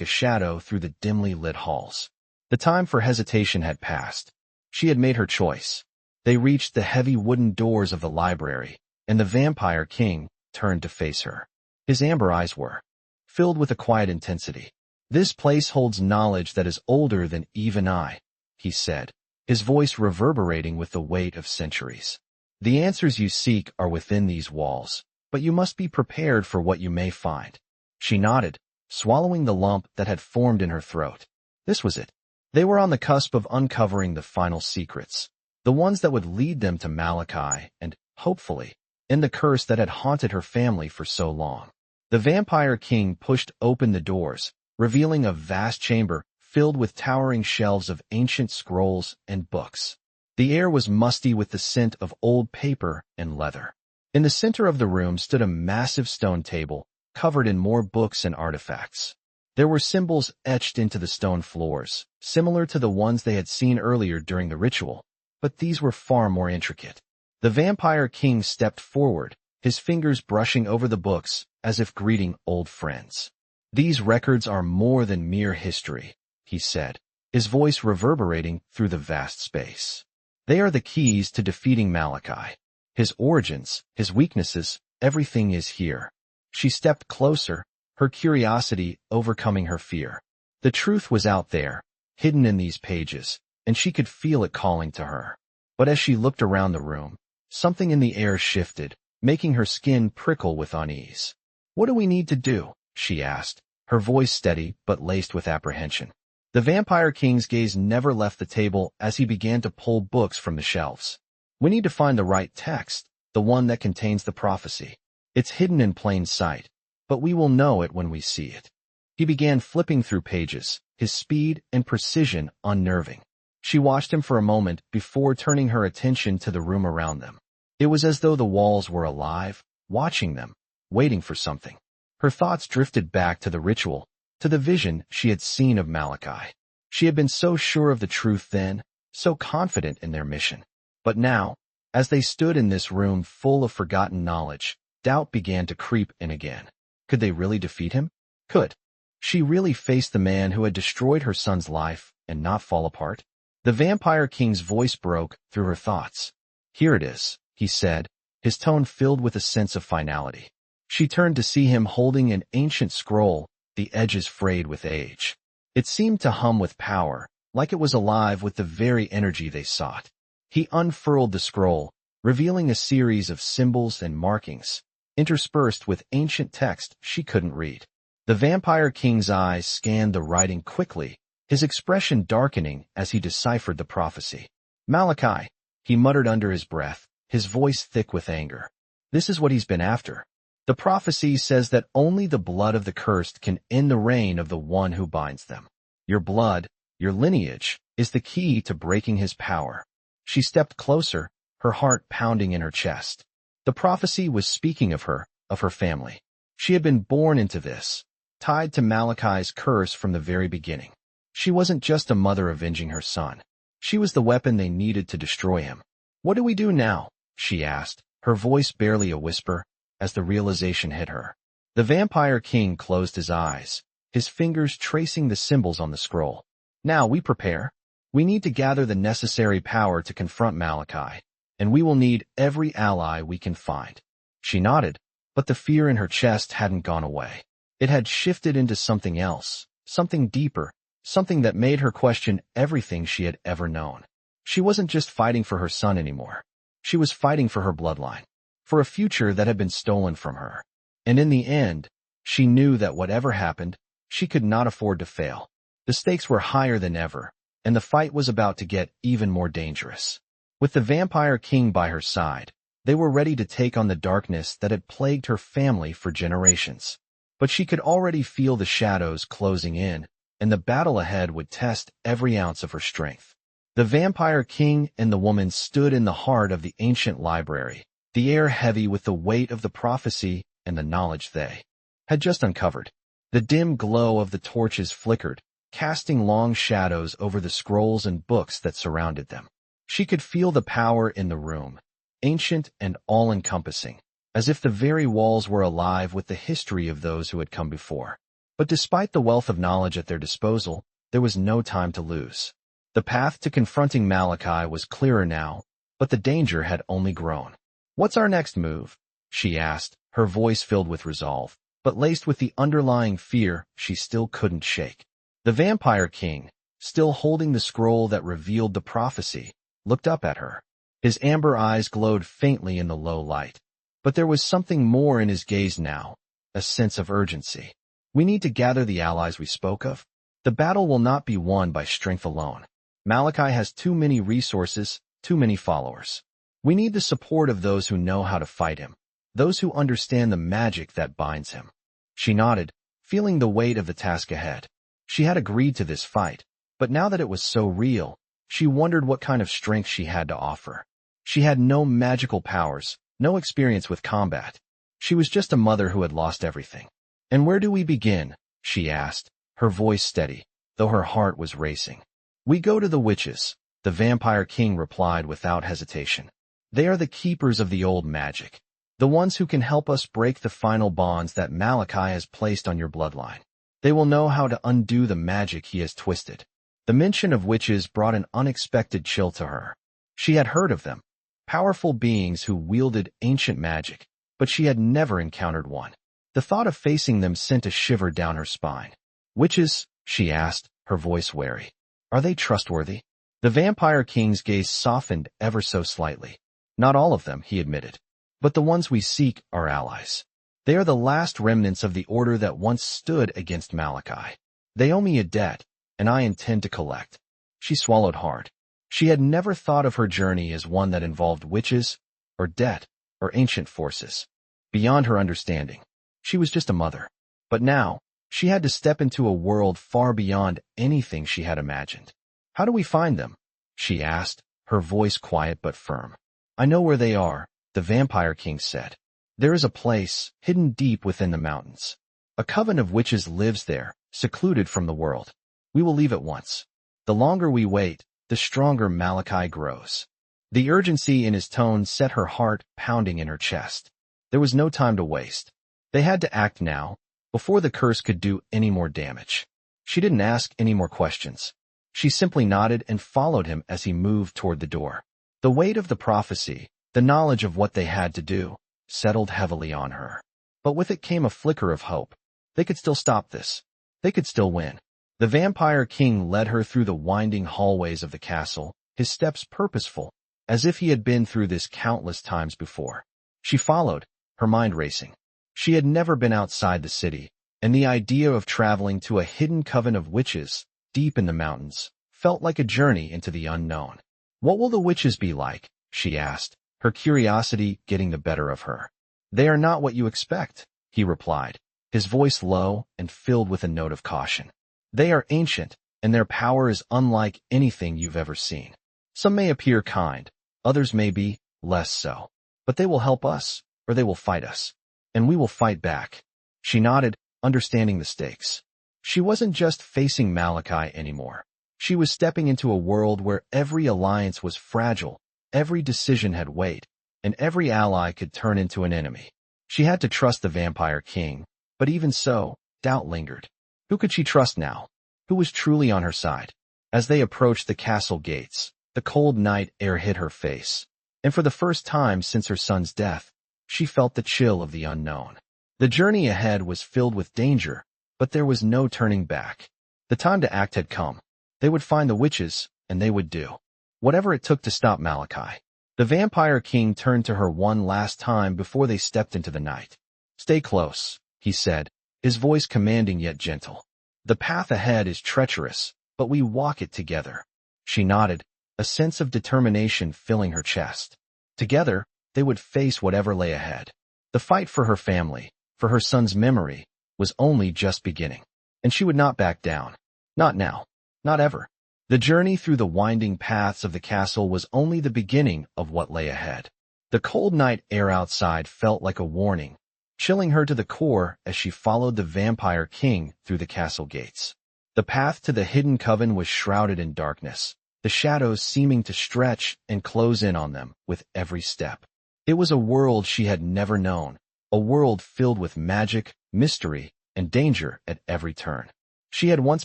a shadow through the dimly lit halls. The time for hesitation had passed. She had made her choice. They reached the heavy wooden doors of the library, and the vampire king turned to face her. His amber eyes were filled with a quiet intensity. This place holds knowledge that is older than even I, he said, his voice reverberating with the weight of centuries. The answers you seek are within these walls, but you must be prepared for what you may find. She nodded, swallowing the lump that had formed in her throat. This was it. They were on the cusp of uncovering the final secrets, the ones that would lead them to Malachai and, hopefully, end the curse that had haunted her family for so long. The vampire king pushed open the doors, revealing a vast chamber filled with towering shelves of ancient scrolls and books. The air was musty with the scent of old paper and leather. In the center of the room stood a massive stone table, covered in more books and artifacts. There were symbols etched into the stone floors, similar to the ones they had seen earlier during the ritual, but these were far more intricate. The vampire king stepped forward, his fingers brushing over the books as if greeting old friends. These records are more than mere history, he said, his voice reverberating through the vast space. They are the keys to defeating Malachai. His origins, his weaknesses, everything is here. She stepped closer, her curiosity overcoming her fear. The truth was out there, hidden in these pages, and she could feel it calling to her. But as she looked around the room, something in the air shifted, making her skin prickle with unease. "What do we need to do?" she asked, her voice steady but laced with apprehension. The Vampire King's gaze never left the table as he began to pull books from the shelves. "We need to find the right text, the one that contains the prophecy. It's hidden in plain sight, but we will know it when we see it." He began flipping through pages, his speed and precision unnerving. She watched him for a moment before turning her attention to the room around them. It was as though the walls were alive, watching them, waiting for something. Her thoughts drifted back to the ritual, to the vision she had seen of Malachai. She had been so sure of the truth then, so confident in their mission. But now, as they stood in this room full of forgotten knowledge, doubt began to creep in again. Could they really defeat him? Could she really face the man who had destroyed her son's life and not fall apart? The Vampire King's voice broke through her thoughts. "Here it is," he said, his tone filled with a sense of finality. She turned to see him holding an ancient scroll, the edges frayed with age. It seemed to hum with power, like it was alive with the very energy they sought. He unfurled the scroll, revealing a series of symbols and markings, interspersed with ancient text she couldn't read. The Vampire King's eyes scanned the writing quickly, his expression darkening as he deciphered the prophecy. "Malachai," he muttered under his breath, his voice thick with anger. "This is what he's been after. The prophecy says that only the blood of the cursed can end the reign of the one who binds them. Your blood, your lineage, is the key to breaking his power." She stepped closer, her heart pounding in her chest. The prophecy was speaking of her family. She had been born into this, tied to Malachai's curse from the very beginning. She wasn't just a mother avenging her son. She was the weapon they needed to destroy him. "What do we do now?" she asked, her voice barely a whisper, as the realization hit her. The Vampire King closed his eyes, his fingers tracing the symbols on the scroll. "Now we prepare. We need to gather the necessary power to confront Malachai, and we will need every ally we can find." She nodded, but the fear in her chest hadn't gone away. It had shifted into something else, something deeper, something that made her question everything she had ever known. She wasn't just fighting for her son anymore. She was fighting for her bloodline, for a future that had been stolen from her. And in the end, she knew that whatever happened, she could not afford to fail. The stakes were higher than ever, and the fight was about to get even more dangerous. With the Vampire King by her side, they were ready to take on the darkness that had plagued her family for generations. But she could already feel the shadows closing in, and the battle ahead would test every ounce of her strength. The Vampire King and the woman stood in the heart of the ancient library, the air heavy with the weight of the prophecy and the knowledge they had just uncovered. The dim glow of the torches flickered, casting long shadows over the scrolls and books that surrounded them. She could feel the power in the room, ancient and all-encompassing, as if the very walls were alive with the history of those who had come before. But despite the wealth of knowledge at their disposal, there was no time to lose. The path to confronting Malachai was clearer now, but the danger had only grown. "What's our next move?" she asked, her voice filled with resolve, but laced with the underlying fear she still couldn't shake. The Vampire King, still holding the scroll that revealed the prophecy, looked up at her. His amber eyes glowed faintly in the low light. But there was something more in his gaze now, a sense of urgency. "We need to gather the allies we spoke of. The battle will not be won by strength alone. Malachai has too many resources, too many followers. We need the support of those who know how to fight him, those who understand the magic that binds him." She nodded, feeling the weight of the task ahead. She had agreed to this fight, but now that it was so real, she wondered what kind of strength she had to offer. She had no magical powers, no experience with combat. She was just a mother who had lost everything. "And where do we begin?" she asked, her voice steady, though her heart was racing. "We go to the witches," the Vampire King replied without hesitation. "They are the keepers of the old magic, the ones who can help us break the final bonds that Malachai has placed on your bloodline. They will know how to undo the magic he has twisted." The mention of witches brought an unexpected chill to her. She had heard of them, powerful beings who wielded ancient magic, but she had never encountered one. The thought of facing them sent a shiver down her spine. "Witches?" she asked, her voice wary. "Are they trustworthy?" The Vampire King's gaze softened ever so slightly. Not all of them, he admitted. But the ones we seek are allies. They are the last remnants of the order that once stood against Malachai. They owe me a debt, and I intend to collect. She swallowed hard. She had never thought of her journey as one that involved witches, or debt, or ancient forces. Beyond her understanding. She was just a mother. But now, she had to step into a world far beyond anything she had imagined. How do we find them? She asked, her voice quiet but firm. I know where they are, the Vampire King said. There is a place, hidden deep within the mountains. A coven of witches lives there, secluded from the world. We will leave at once. The longer we wait, the stronger Malachai grows. The urgency in his tone set her heart pounding in her chest. There was no time to waste. They had to act now, before the curse could do any more damage. She didn't ask any more questions. She simply nodded and followed him as he moved toward the door. The weight of the prophecy, the knowledge of what they had to do, settled heavily on her. But with it came a flicker of hope. They could still stop this. They could still win. The Vampire King led her through the winding hallways of the castle, his steps purposeful, as if he had been through this countless times before. She followed, her mind racing. She had never been outside the city, and the idea of traveling to a hidden coven of witches, deep in the mountains, felt like a journey into the unknown. What will the witches be like? She asked, her curiosity getting the better of her. They are not what you expect, he replied, his voice low and filled with a note of caution. They are ancient, and their power is unlike anything you've ever seen. Some may appear kind, others may be less so. But they will help us, or they will fight us. And we will fight back. She nodded, understanding the stakes. She wasn't just facing Malachai anymore. She was stepping into a world where every alliance was fragile, every decision had weight, and every ally could turn into an enemy. She had to trust the Vampire King, but even so, doubt lingered. Who could she trust now? Who was truly on her side? As they approached the castle gates, the cold night air hit her face, and for the first time since her son's death, she felt the chill of the unknown. The journey ahead was filled with danger, but there was no turning back. The time to act had come. They would find the witches, and they would do whatever it took to stop Malachai. The Vampire King turned to her one last time before they stepped into the night. Stay close, he said, his voice commanding yet gentle. The path ahead is treacherous, but we walk it together. She nodded, a sense of determination filling her chest. Together, they would face whatever lay ahead. The fight for her family, for her son's memory, was only just beginning. And she would not back down. Not now. Not ever. The journey through the winding paths of the castle was only the beginning of what lay ahead. The cold night air outside felt like a warning, chilling her to the core as she followed the Vampire King through the castle gates. The path to the hidden coven was shrouded in darkness, the shadows seeming to stretch and close in on them with every step. It was a world she had never known, a world filled with magic, mystery, and danger at every turn. She had once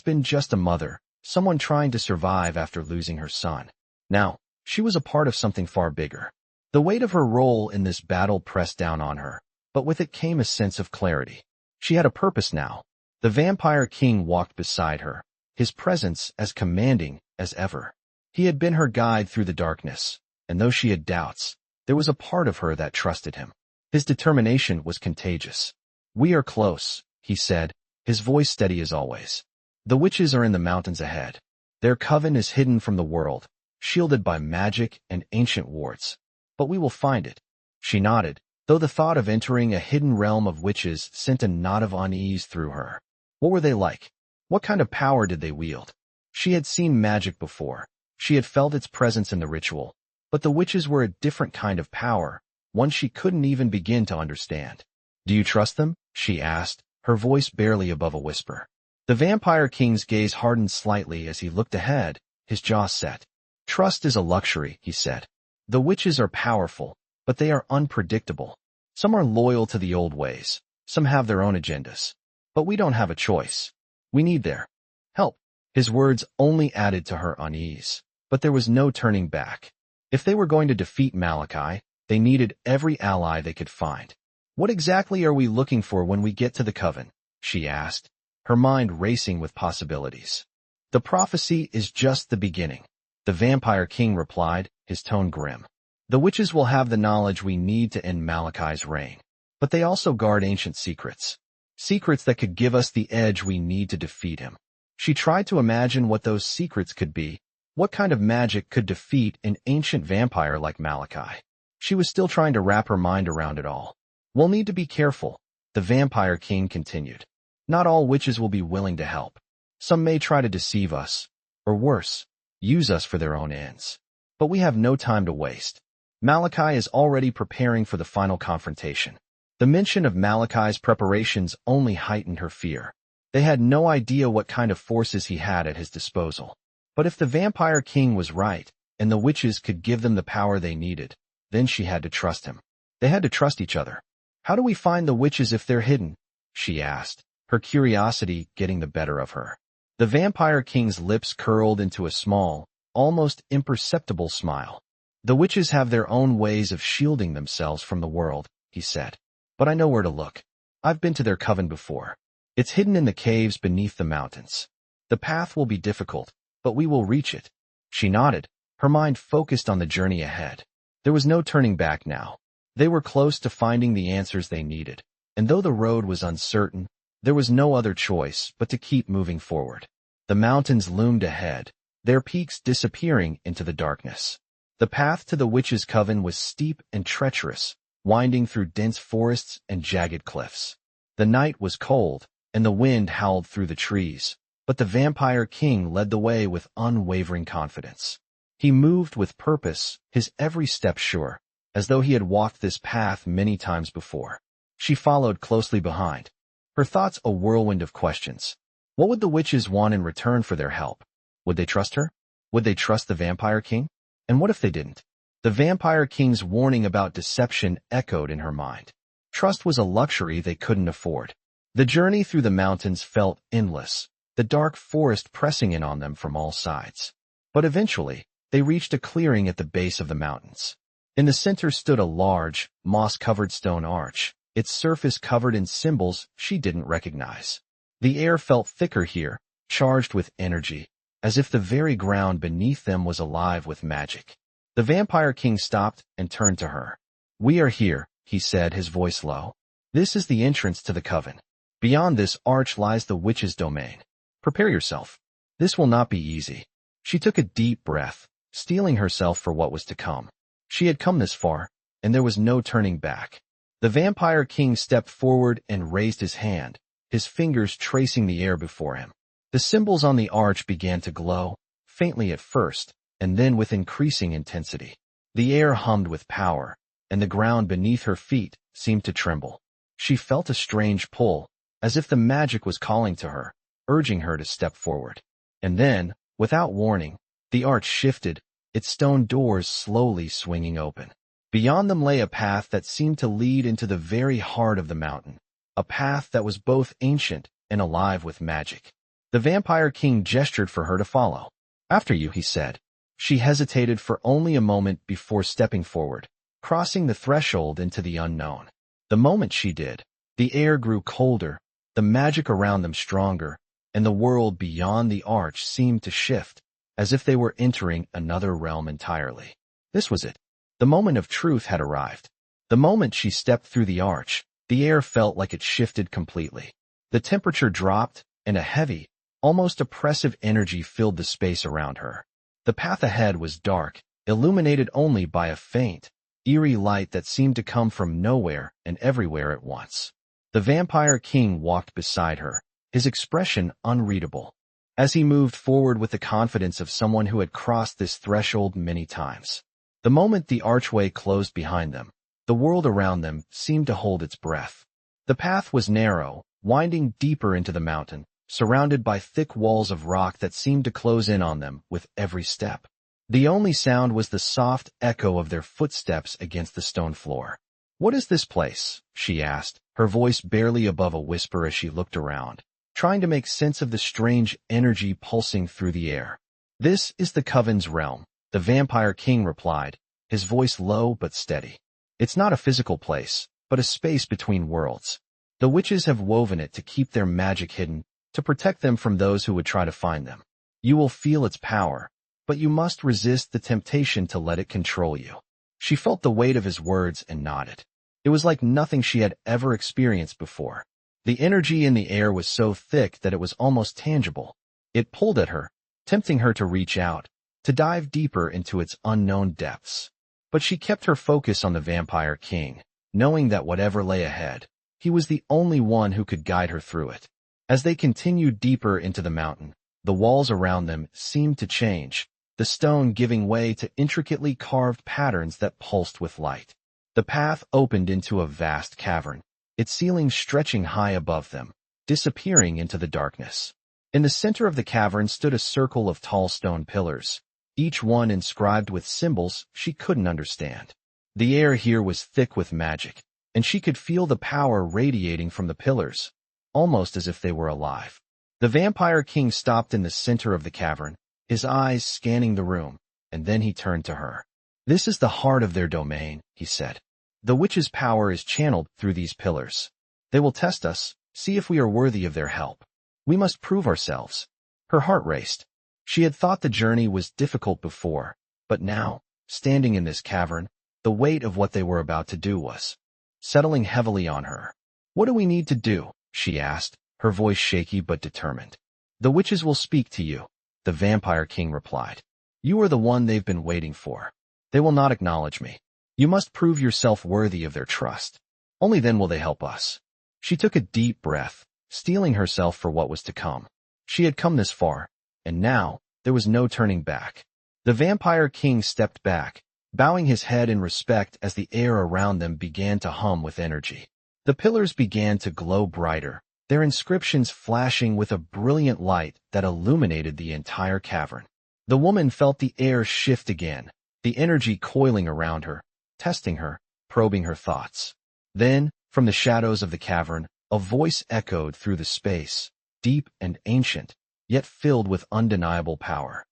been just a mother, someone trying to survive after losing her son. Now, she was a part of something far bigger. The weight of her role in this battle pressed down on her, but with it came a sense of clarity. She had a purpose now. The Vampire King walked beside her, his presence as commanding as ever. He had been her guide through the darkness, and though she had doubts, there was a part of her that trusted him. His determination was contagious. We are close, he said, his voice steady as always. The witches are in the mountains ahead. Their coven is hidden from the world, shielded by magic and ancient wards. But we will find it. She nodded, though the thought of entering a hidden realm of witches sent a knot of unease through her. What were they like? What kind of power did they wield? She had seen magic before. She had felt its presence in the ritual. But the witches were a different kind of power, one she couldn't even begin to understand. Do you trust them? She asked, her voice barely above a whisper. The Vampire King's gaze hardened slightly as he looked ahead, his jaw set. Trust is a luxury, he said. The witches are powerful, but they are unpredictable. Some are loyal to the old ways, some have their own agendas. But we don't have a choice. We need their help. His words only added to her unease, but there was no turning back. If they were going to defeat Malachai, they needed every ally they could find. What exactly are we looking for when we get to the coven? She asked, her mind racing with possibilities. The prophecy is just the beginning. The Vampire King replied, his tone grim. The witches will have the knowledge we need to end Malachai's reign. But they also guard ancient secrets. Secrets that could give us the edge we need to defeat him. She tried to imagine what those secrets could be. What kind of magic could defeat an ancient vampire like Malachai? She was still trying to wrap her mind around it all. We'll need to be careful, the Vampire King continued. Not all witches will be willing to help. Some may try to deceive us, or worse, use us for their own ends. But we have no time to waste. Malachai is already preparing for the final confrontation. The mention of Malachai's preparations only heightened her fear. They had no idea what kind of forces he had at his disposal. But if the Vampire King was right, and the witches could give them the power they needed, then she had to trust him. They had to trust each other. How do we find the witches if they're hidden? She asked, her curiosity getting the better of her. The Vampire King's lips curled into a small, almost imperceptible smile. The witches have their own ways of shielding themselves from the world, he said. But I know where to look. I've been to their coven before. It's hidden in the caves beneath the mountains. The path will be difficult, but we will reach it. She nodded, her mind focused on the journey ahead. There was no turning back now. They were close to finding the answers they needed, and though the road was uncertain, there was no other choice but to keep moving forward. The mountains loomed ahead, their peaks disappearing into the darkness. The path to the witches' coven was steep and treacherous, winding through dense forests and jagged cliffs. The night was cold, and the wind howled through the trees, but the Vampire King led the way with unwavering confidence. He moved with purpose, his every step sure, as though he had walked this path many times before. She followed closely behind, her thoughts a whirlwind of questions. What would the witches want in return for their help? Would they trust her? Would they trust the Vampire King? And what if they didn't? The Vampire King's warning about deception echoed in her mind. Trust was a luxury they couldn't afford. The journey through the mountains felt endless, the dark forest pressing in on them from all sides. But eventually, they reached a clearing at the base of the mountains. In the center stood a large, moss-covered stone arch, its surface covered in symbols she didn't recognize. The air felt thicker here, charged with energy, as if the very ground beneath them was alive with magic. The Vampire King stopped and turned to her. "We are here," he said, his voice low. "This is the entrance to the coven. Beyond this arch lies the witch's domain. Prepare yourself. This will not be easy." She took a deep breath, steeling herself for what was to come. She had come this far, and there was no turning back. The Vampire King stepped forward and raised his hand, his fingers tracing the air before him. The symbols on the arch began to glow, faintly at first, and then with increasing intensity. The air hummed with power, and the ground beneath her feet seemed to tremble. She felt a strange pull, as if the magic was calling to her, urging her to step forward. And then, without warning, the arch shifted, its stone doors slowly swinging open. Beyond them lay a path that seemed to lead into the very heart of the mountain, a path that was both ancient and alive with magic. The Vampire King gestured for her to follow. "After you," he said. She hesitated for only a moment before stepping forward, crossing the threshold into the unknown. The moment she did, the air grew colder, the magic around them stronger, and the world beyond the arch seemed to shift, as if they were entering another realm entirely. This was it. The moment of truth had arrived. The moment she stepped through the arch, the air felt like it shifted completely. The temperature dropped, and a heavy, almost oppressive energy filled the space around her. The path ahead was dark, illuminated only by a faint, eerie light that seemed to come from nowhere and everywhere at once. The Vampire King walked beside her, his expression unreadable, as he moved forward with the confidence of someone who had crossed this threshold many times. The moment the archway closed behind them, the world around them seemed to hold its breath. The path was narrow, winding deeper into the mountain, surrounded by thick walls of rock that seemed to close in on them with every step. The only sound was the soft echo of their footsteps against the stone floor. "What is this place?" she asked, her voice barely above a whisper as she looked around, trying to make sense of the strange energy pulsing through the air. "This is the coven's realm," the Vampire King replied, his voice low but steady. "It's not a physical place, but a space between worlds. The witches have woven it to keep their magic hidden, to protect them from those who would try to find them. You will feel its power, but you must resist the temptation to let it control you. She felt the weight of his words and nodded. It was like nothing she had ever experienced before. The energy in the air was so thick that it was almost tangible. It pulled at her, tempting her to reach out, to dive deeper into its unknown depths. But she kept her focus on the Vampire King, knowing that whatever lay ahead, he was the only one who could guide her through it. As they continued deeper into the mountain, the walls around them seemed to change, the stone giving way to intricately carved patterns that pulsed with light. The path opened into a vast cavern, its ceiling stretching high above them, disappearing into the darkness. In the center of the cavern stood a circle of tall stone pillars, each one inscribed with symbols she couldn't understand. The air here was thick with magic, and she could feel the power radiating from the pillars, almost as if they were alive. The Vampire King stopped in the center of the cavern, his eyes scanning the room, and then he turned to her. "This is the heart of their domain," he said. "The witch's power is channeled through these pillars. They will test us, see if we are worthy of their help. We must prove ourselves." Her heart raced. She had thought the journey was difficult before, but now, standing in this cavern, the weight of what they were about to do was settling heavily on her. "What do we need to do?" she asked, her voice shaky but determined. "The witches will speak to you," the Vampire King replied. "You are the one they've been waiting for. They will not acknowledge me. You must prove yourself worthy of their trust. Only then will they help us." She took a deep breath, steeling herself for what was to come. She had come this far, and now there was no turning back. The Vampire King stepped back, bowing his head in respect as the air around them began to hum with energy. The pillars began to glow brighter, their inscriptions flashing with a brilliant light that illuminated the entire cavern. The woman felt the air shift again, the energy coiling around her, testing her, probing her thoughts. Then, from the shadows of the cavern, a voice echoed through the space, deep and ancient, yet filled with undeniable power.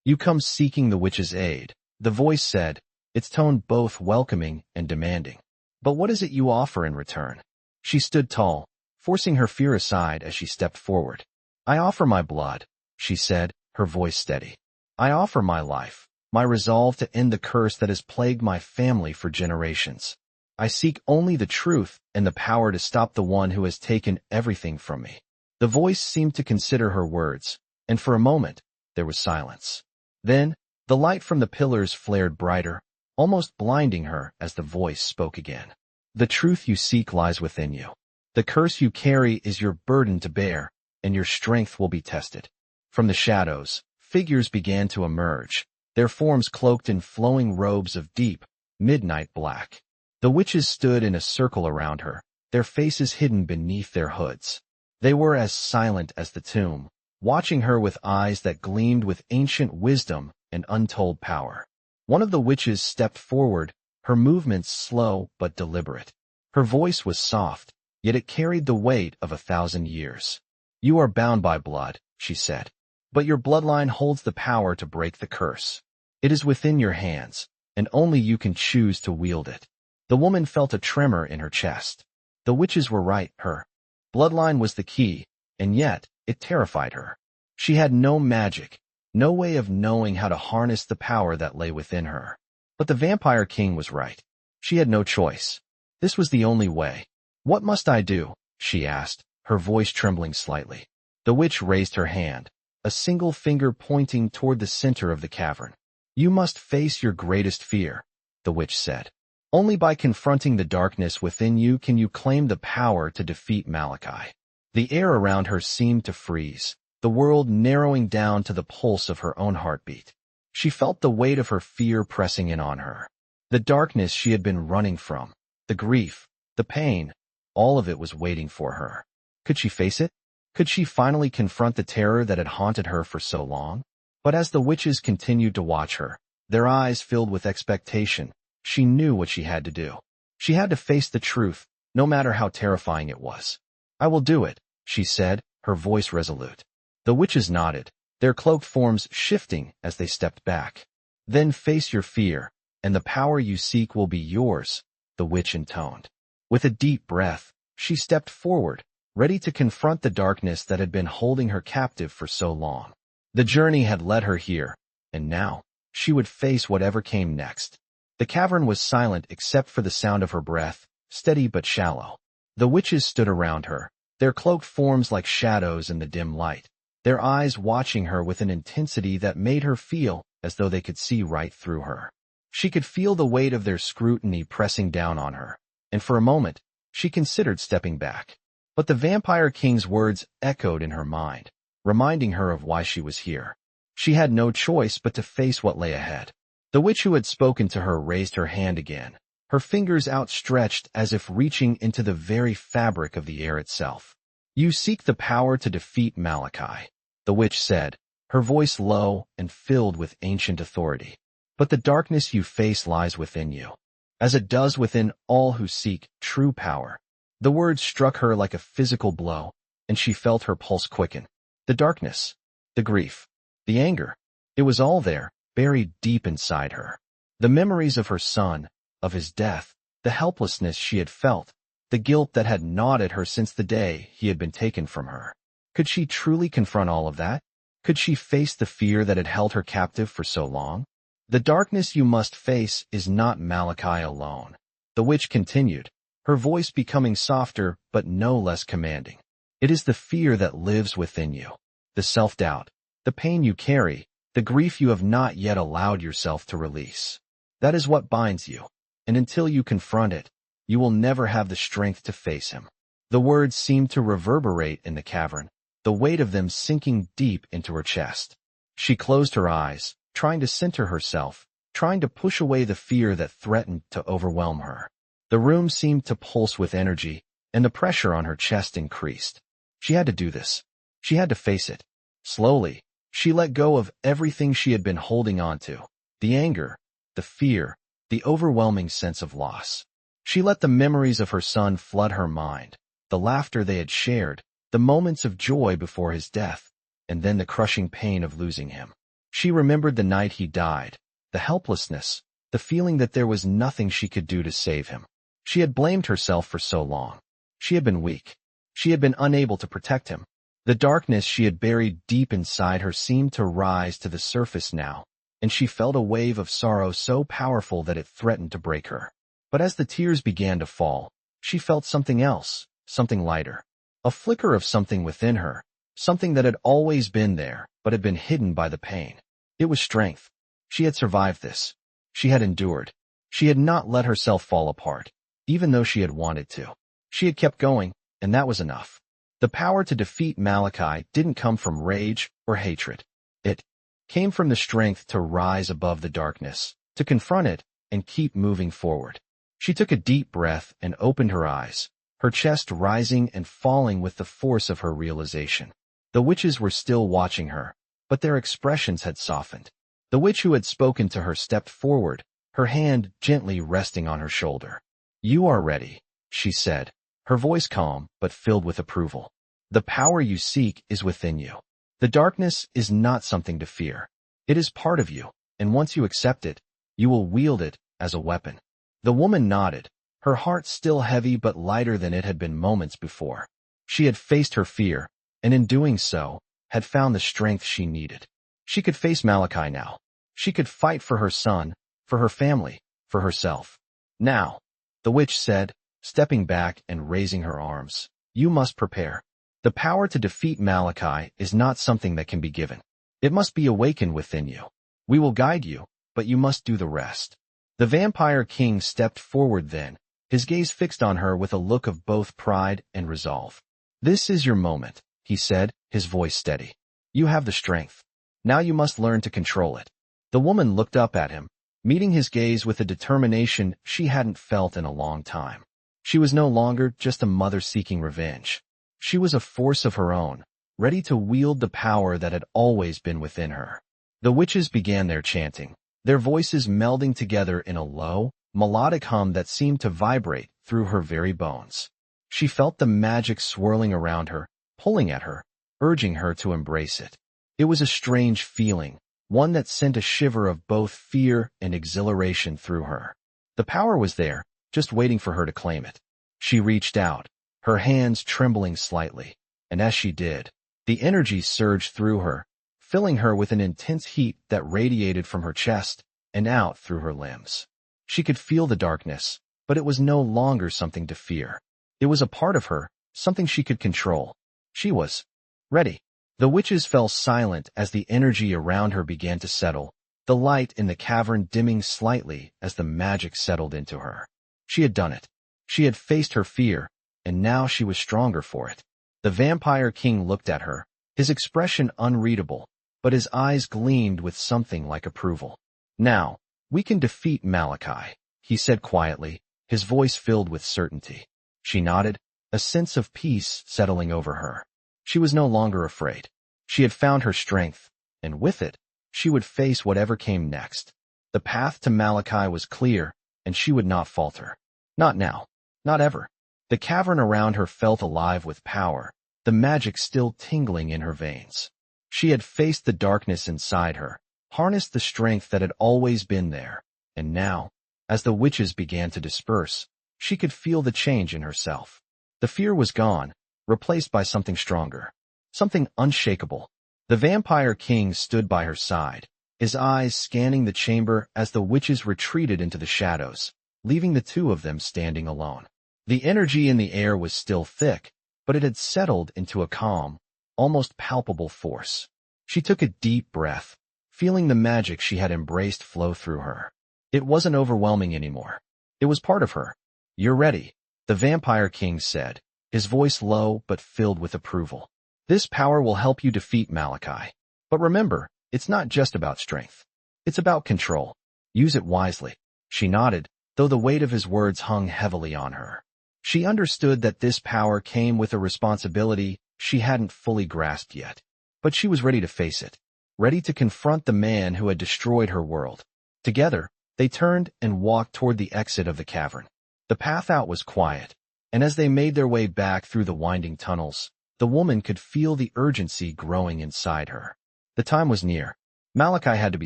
"You come seeking the witch's aid," the voice said, its tone both welcoming and demanding. "But what is it you offer in return?" She stood tall, forcing her fear aside as she stepped forward. "I offer my blood," she said, her voice steady. "I offer my life, my resolve to end the curse that has plagued my family for generations. I seek only the truth and the power to stop the one who has taken everything from me." The voice seemed to consider her words, and for a moment, there was silence. Then, the light from the pillars flared brighter, almost blinding her as the voice spoke again. "The truth you seek lies within you. The curse you carry is your burden to bear, and your strength will be tested." From the shadows, figures began to emerge, their forms cloaked in flowing robes of deep, midnight black. The witches stood in a circle around her, their faces hidden beneath their hoods. They were as silent as the tomb, watching her with eyes that gleamed with ancient wisdom and untold power. One of the witches stepped forward, her movements slow but deliberate. Her voice was soft, yet it carried the weight of 1,000 years. "You are bound by blood," she said, "but your bloodline holds the power to break the curse. It is within your hands, and only you can choose to wield it." The woman felt a tremor in her chest. The witches were right, her bloodline was the key, and yet it terrified her. She had no magic, no way of knowing how to harness the power that lay within her. But the Vampire King was right. She had no choice. This was the only way. "What must I do?" she asked, her voice trembling slightly. The witch raised her hand, a single finger pointing toward the center of the cavern. "You must face your greatest fear," the witch said. "Only by confronting the darkness within you can you claim the power to defeat Malachai." The air around her seemed to freeze, the world narrowing down to the pulse of her own heartbeat. She felt the weight of her fear pressing in on her. The darkness she had been running from, the grief, the pain, all of it was waiting for her. Could she face it? Could she finally confront the terror that had haunted her for so long? But as the witches continued to watch her, their eyes filled with expectation, she knew what she had to do. She had to face the truth, no matter how terrifying it was. "I will do it," she said, her voice resolute. The witches nodded, their cloaked forms shifting as they stepped back. "Then face your fear, and the power you seek will be yours," the witch intoned. With a deep breath, she stepped forward, ready to confront the darkness that had been holding her captive for so long. The journey had led her here, and now, she would face whatever came next. The cavern was silent except for the sound of her breath, steady but shallow. The witches stood around her, their cloaked forms like shadows in the dim light, their eyes watching her with an intensity that made her feel as though they could see right through her. She could feel the weight of their scrutiny pressing down on her, and for a moment, she considered stepping back. But the Vampire King's words echoed in her mind, reminding her of why she was here. She had no choice but to face what lay ahead. The witch who had spoken to her raised her hand again, her fingers outstretched as if reaching into the very fabric of the air itself. "You seek the power to defeat Malachai," the witch said, her voice low and filled with ancient authority. "But the darkness you face lies within you, as it does within all who seek true power." The words struck her like a physical blow, and she felt her pulse quicken. The darkness, the grief, the anger, it was all there, buried deep inside her. The memories of her son, of his death, the helplessness she had felt, the guilt that had gnawed at her since the day he had been taken from her. Could she truly confront all of that? Could she face the fear that had held her captive for so long? "The darkness you must face is not Malachai alone," the witch continued, her voice becoming softer but no less commanding. "It is the fear that lives within you, the self-doubt, the pain you carry, the grief you have not yet allowed yourself to release. That is what binds you, and until you confront it, you will never have the strength to face him." The words seemed to reverberate in the cavern, the weight of them sinking deep into her chest. She closed her eyes, trying to center herself, trying to push away the fear that threatened to overwhelm her. The room seemed to pulse with energy, and the pressure on her chest increased. She had to do this. She had to face it. Slowly, she let go of everything she had been holding on to, the anger, the fear, the overwhelming sense of loss. She let the memories of her son flood her mind, the laughter they had shared, the moments of joy before his death, and then the crushing pain of losing him. She remembered the night he died, the helplessness, the feeling that there was nothing she could do to save him. She had blamed herself for so long. She had been weak. She had been unable to protect him. The darkness she had buried deep inside her seemed to rise to the surface now, and she felt a wave of sorrow so powerful that it threatened to break her. But as the tears began to fall, she felt something else, something lighter. A flicker of something within her, something that had always been there, but had been hidden by the pain. It was strength. She had survived this. She had endured. She had not let herself fall apart, even though she had wanted to. She had kept going, and that was enough. The power to defeat Malachai didn't come from rage or hatred. It came from the strength to rise above the darkness, to confront it, and keep moving forward. She took a deep breath and opened her eyes, her chest rising and falling with the force of her realization. The witches were still watching her, but their expressions had softened. The witch who had spoken to her stepped forward, her hand gently resting on her shoulder. "You are ready," she said, her voice calm but filled with approval. "The power you seek is within you. The darkness is not something to fear. It is part of you, and once you accept it, you will wield it as a weapon." The woman nodded, her heart still heavy but lighter than it had been moments before. She had faced her fear, and in doing so, had found the strength she needed. She could face Malachai now. She could fight for her son, for her family, for herself. "Now," the witch said, stepping back and raising her arms, "you must prepare. The power to defeat Malachai is not something that can be given. It must be awakened within you. We will guide you, but you must do the rest." The Vampire King stepped forward then, his gaze fixed on her with a look of both pride and resolve. "This is your moment," he said, his voice steady. "You have the strength. Now you must learn to control it." The woman looked up at him, meeting his gaze with a determination she hadn't felt in a long time. She was no longer just a mother seeking revenge. She was a force of her own, ready to wield the power that had always been within her. The witches began their chanting, their voices melding together in a low, melodic hum that seemed to vibrate through her very bones. She felt the magic swirling around her, pulling at her, urging her to embrace it. It was a strange feeling, one that sent a shiver of both fear and exhilaration through her. The power was there, just waiting for her to claim it. She reached out, her hands trembling slightly, and as she did, the energy surged through her, filling her with an intense heat that radiated from her chest and out through her limbs. She could feel the darkness, but it was no longer something to fear. It was a part of her, something she could control. She was ready. The witches fell silent as the energy around her began to settle, the light in the cavern dimming slightly as the magic settled into her. She had done it. She had faced her fear, and now she was stronger for it. The Vampire King looked at her, his expression unreadable, but his eyes gleamed with something like approval. "Now, we can defeat Malachai," he said quietly, his voice filled with certainty. She nodded, a sense of peace settling over her. She was no longer afraid. She had found her strength, and with it, she would face whatever came next. The path to Malachai was clear, and she would not falter. Not now. Not ever. The cavern around her felt alive with power, the magic still tingling in her veins. She had faced the darkness inside her, harnessed the strength that had always been there, and now, as the witches began to disperse, she could feel the change in herself. The fear was gone, replaced by something stronger, something unshakable. The Vampire King stood by her side, his eyes scanning the chamber as the witches retreated into the shadows, leaving the two of them standing alone. The energy in the air was still thick, but it had settled into a calm, almost palpable force. She took a deep breath, feeling the magic she had embraced flow through her. It wasn't overwhelming anymore. It was part of her. "You're ready," the Vampire King said, his voice low but filled with approval. "This power will help you defeat Malachai. But remember, it's not just about strength. It's about control. Use it wisely." She nodded, though the weight of his words hung heavily on her. She understood that this power came with a responsibility she hadn't fully grasped yet. But she was ready to face it, ready to confront the man who had destroyed her world. Together, they turned and walked toward the exit of the cavern. The path out was quiet, and as they made their way back through the winding tunnels, the woman could feel the urgency growing inside her. The time was near. Malachai had to be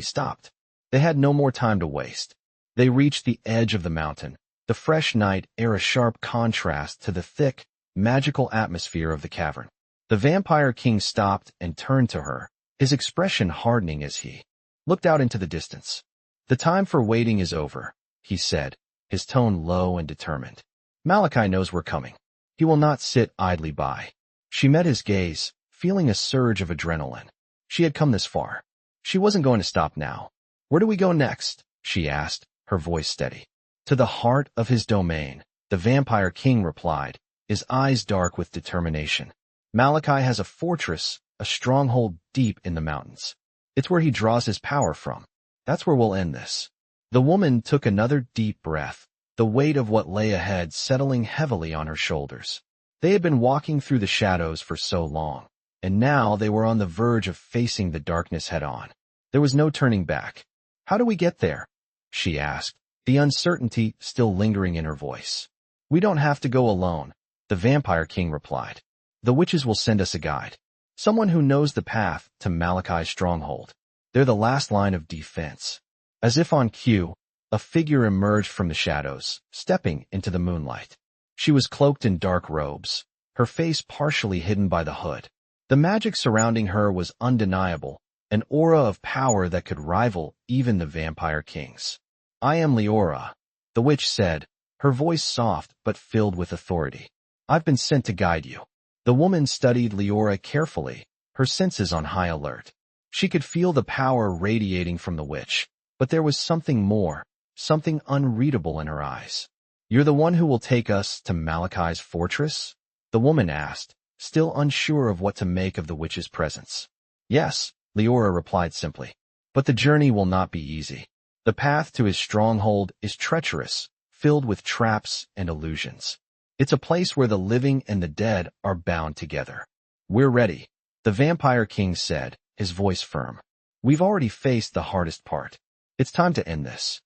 stopped. They had no more time to waste. They reached the edge of the mountain, the fresh night air a sharp contrast to the thick, magical atmosphere of the cavern. The Vampire King stopped and turned to her, his expression hardening as he looked out into the distance. "The time for waiting is over," he said, his tone low and determined. "Malachai knows we're coming. He will not sit idly by." She met his gaze, feeling a surge of adrenaline. She had come this far. She wasn't going to stop now. "Where do we go next?" she asked, her voice steady. "To the heart of his domain," the Vampire King replied, his eyes dark with determination. "Malachai has a fortress, a stronghold deep in the mountains. It's where he draws his power from. That's where we'll end this." The woman took another deep breath, the weight of what lay ahead settling heavily on her shoulders. They had been walking through the shadows for so long, and now they were on the verge of facing the darkness head-on. There was no turning back. "How do we get there?" she asked, the uncertainty still lingering in her voice. "We don't have to go alone," the Vampire King replied. "The witches will send us a guide, someone who knows the path to Malachai's stronghold. They're the last line of defense." As if on cue, a figure emerged from the shadows, stepping into the moonlight. She was cloaked in dark robes, her face partially hidden by the hood. The magic surrounding her was undeniable, an aura of power that could rival even the Vampire King's. "I am Leora," the witch said, her voice soft but filled with authority. "I've been sent to guide you." The woman studied Leora carefully, her senses on high alert. She could feel the power radiating from the witch, but there was something more, something unreadable in her eyes. "You're the one who will take us to Malachai's fortress?" the woman asked, still unsure of what to make of the witch's presence. "Yes," Leora replied simply. "But the journey will not be easy. The path to his stronghold is treacherous, filled with traps and illusions. It's a place where the living and the dead are bound together." "We're ready," the Vampire King said, his voice firm. "We've already faced the hardest part. It's time to end this."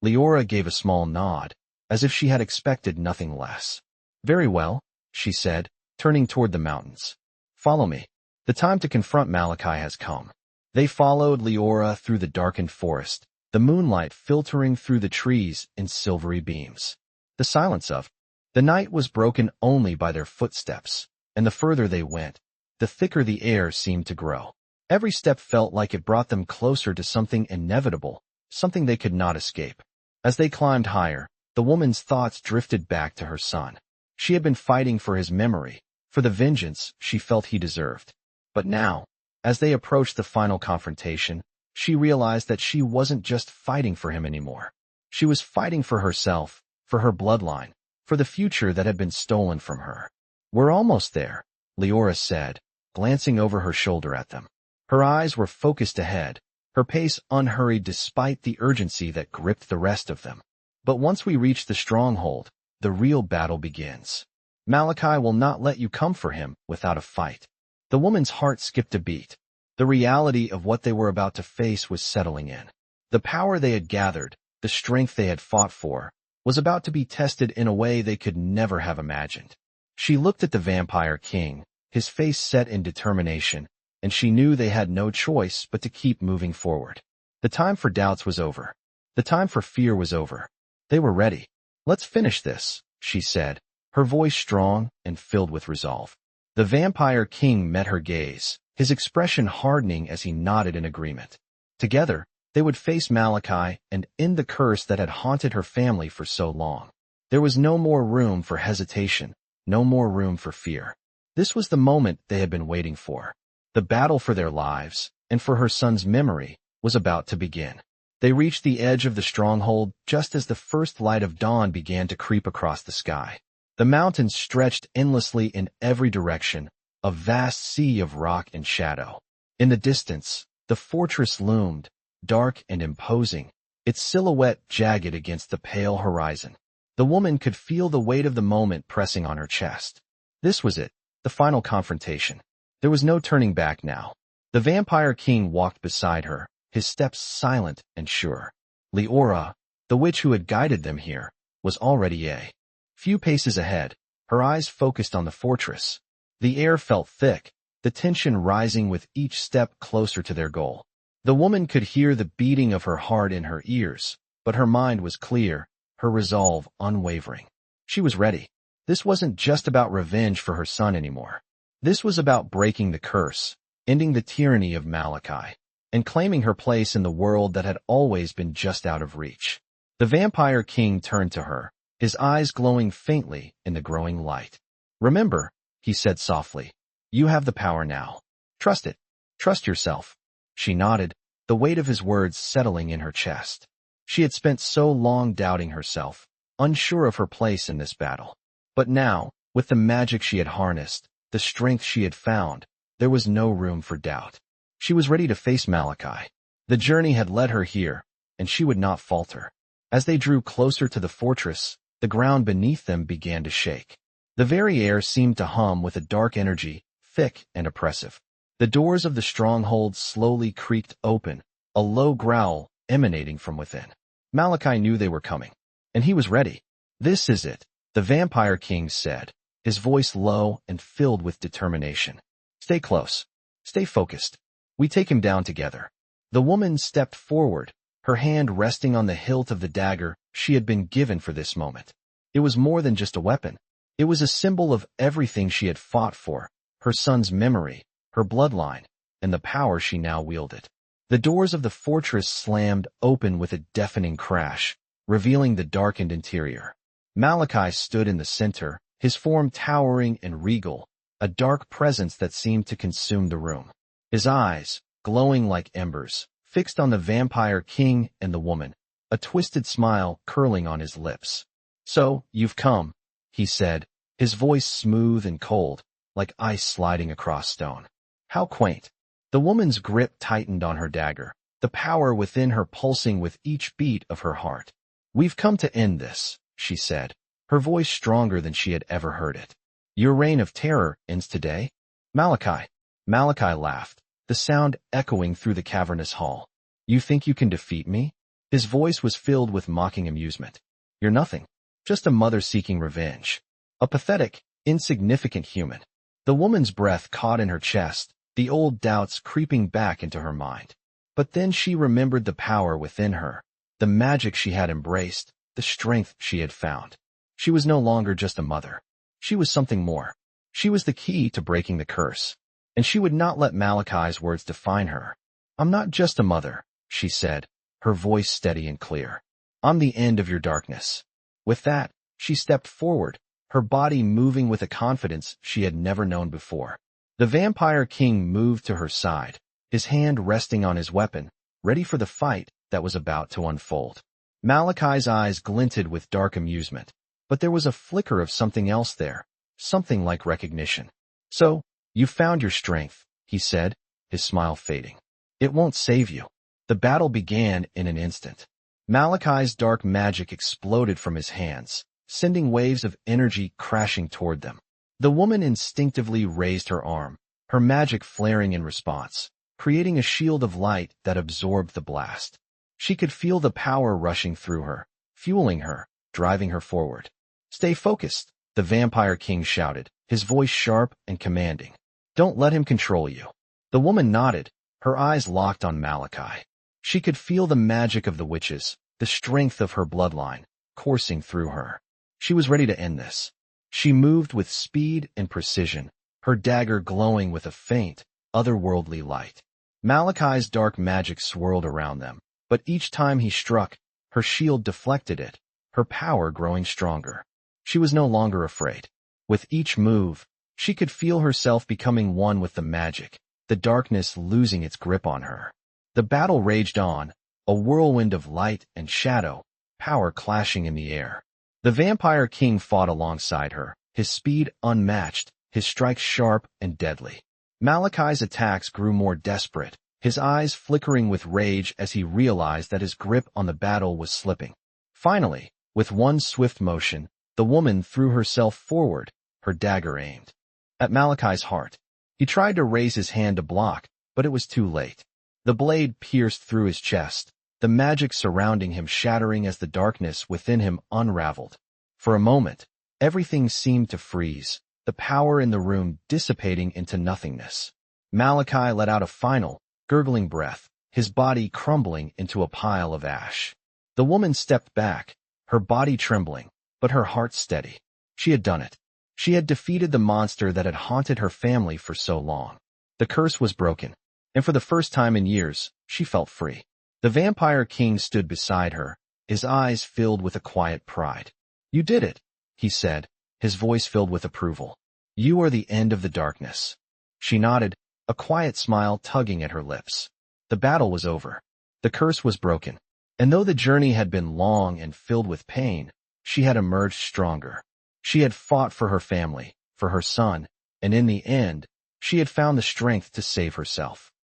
Leora gave a small nod, as if she had expected nothing less. "Very well," she said, turning toward the mountains. "Follow me. The time to confront Malachai has come." They followed Leora through the darkened forest, the moonlight filtering through the trees in silvery beams. The silence of the night was broken only by their footsteps, and the further they went, the thicker the air seemed to grow. Every step felt like it brought them closer to something inevitable, something they could not escape. As they climbed higher, the woman's thoughts drifted back to her son. She had been fighting for his memory, for the vengeance she felt he deserved. But now, as they approached the final confrontation, she realized that she wasn't just fighting for him anymore. She was fighting for herself, for her bloodline, for the future that had been stolen from her. "We're almost there," Leora said, glancing over her shoulder at them. Her eyes were focused ahead, her pace unhurried despite the urgency that gripped the rest of them. "But once we reach the stronghold, the real battle begins. Malachai will not let you come for him without a fight." The woman's heart skipped a beat. The reality of what they were about to face was settling in. The power they had gathered, the strength they had fought for, was about to be tested in a way they could never have imagined. She looked at the vampire king, his face set in determination, and she knew they had no choice but to keep moving forward. The time for doubts was over. The time for fear was over. They were ready. "Let's finish this," she said, her voice strong and filled with resolve. The vampire king met her gaze, his expression hardening as he nodded in agreement. Together, they would face Malachai and end the curse that had haunted her family for so long. There was no more room for hesitation, no more room for fear. This was the moment they had been waiting for. The battle for their lives, and for her son's memory, was about to begin. They reached the edge of the stronghold just as the first light of dawn began to creep across the sky. The mountains stretched endlessly in every direction, a vast sea of rock and shadow. In the distance, the fortress loomed, dark and imposing, its silhouette jagged against the pale horizon. The woman could feel the weight of the moment pressing on her chest. This was it, the final confrontation. There was no turning back now. The vampire king walked beside her, his steps silent and sure. Leora, the witch who had guided them here, was already a few paces ahead, her eyes focused on the fortress. The air felt thick, the tension rising with each step closer to their goal. The woman could hear the beating of her heart in her ears, but her mind was clear, her resolve unwavering. She was ready. This wasn't just about revenge for her son anymore. This was about breaking the curse, ending the tyranny of Malachai, and claiming her place in the world that had always been just out of reach. The vampire king turned to her, his eyes glowing faintly in the growing light. "Remember," he said softly, "you have the power now. Trust it. Trust yourself." She nodded, the weight of his words settling in her chest. She had spent so long doubting herself, unsure of her place in this battle. But now, with the magic she had harnessed, the strength she had found, there was no room for doubt. She was ready to face Malachai. The journey had led her here, and she would not falter. As they drew closer to the fortress, the ground beneath them began to shake. The very air seemed to hum with a dark energy, thick and oppressive. The doors of the stronghold slowly creaked open, a low growl emanating from within. Malachai knew they were coming, and he was ready. "This is it," the vampire king said, his voice low and filled with determination. "Stay close. Stay focused. We take him down together." The woman stepped forward, her hand resting on the hilt of the dagger she had been given for this moment. It was more than just a weapon. It was a symbol of everything she had fought for, her son's memory, her bloodline, and the power she now wielded. The doors of the fortress slammed open with a deafening crash, revealing the darkened interior. Malachai stood in the center, his form towering and regal, a dark presence that seemed to consume the room. His eyes, glowing like embers, fixed on the vampire king and the woman, a twisted smile curling on his lips. "So, you've come," he said, his voice smooth and cold, like ice sliding across stone. How quaint. The woman's grip tightened on her dagger, the power within her pulsing with each beat of her heart. "We've come to end this," she said, her voice stronger than she had ever heard it. "Your reign of terror ends today?" "Malachai." Malachai laughed, the sound echoing through the cavernous hall. "You think you can defeat me?" His voice was filled with mocking amusement. "You're nothing. Just a mother seeking revenge. A pathetic, insignificant human." The woman's breath caught in her chest, the old doubts creeping back into her mind. But then she remembered the power within her, the magic she had embraced, the strength she had found. She was no longer just a mother. She was something more. She was the key to breaking the curse. and she would not let Malachai's words define her. "I'm not just a mother," she said, her voice steady and clear. "I'm the end of your darkness." With that, she stepped forward, her body moving with a confidence she had never known before. The Vampire King moved to her side, his hand resting on his weapon, ready for the fight that was about to unfold. Malachai's eyes glinted with dark amusement, but there was a flicker of something else there, something like recognition. "So, you found your strength," he said, his smile fading. "It won't save you." The battle began in an instant. Malachai's dark magic exploded from his hands, sending waves of energy crashing toward them. The woman instinctively raised her arm, her magic flaring in response, creating a shield of light that absorbed the blast. She could feel the power rushing through her, fueling her, driving her forward. "Stay focused," the Vampire King shouted, his voice sharp and commanding. "Don't let him control you." The woman nodded, her eyes locked on Malachai. She could feel the magic of the witches, the strength of her bloodline, coursing through her. She was ready to end this. She moved with speed and precision, her dagger glowing with a faint, otherworldly light. Malachai's dark magic swirled around them, but each time he struck, her shield deflected it, her power growing stronger. She was no longer afraid. With each move, she could feel herself becoming one with the magic, the darkness losing its grip on her. The battle raged on, a whirlwind of light and shadow, power clashing in the air. The Vampire King fought alongside her, his speed unmatched, his strikes sharp and deadly. Malachai's attacks grew more desperate, his eyes flickering with rage as he realized that his grip on the battle was slipping. Finally, with one swift motion, the woman threw herself forward, her dagger aimed at Malachai's heart. He tried to raise his hand to block, but it was too late. The blade pierced through his chest, the magic surrounding him shattering as the darkness within him unraveled. For a moment, everything seemed to freeze, the power in the room dissipating into nothingness. Malachai let out a final, gurgling breath, his body crumbling into a pile of ash. The woman stepped back, her body trembling, but her heart steady. She had done it. She had defeated the monster that had haunted her family for so long. The curse was broken, and for the first time in years, she felt free. The Vampire King stood beside her, his eyes filled with a quiet pride. "You did it," he said, his voice filled with approval. "You are the end of the darkness." She nodded, a quiet smile tugging at her lips. The battle was over. The curse was broken. And though the journey had been long and filled with pain, she had emerged stronger. She had fought for her family, for her son, and in the end, she had found the strength to save herself.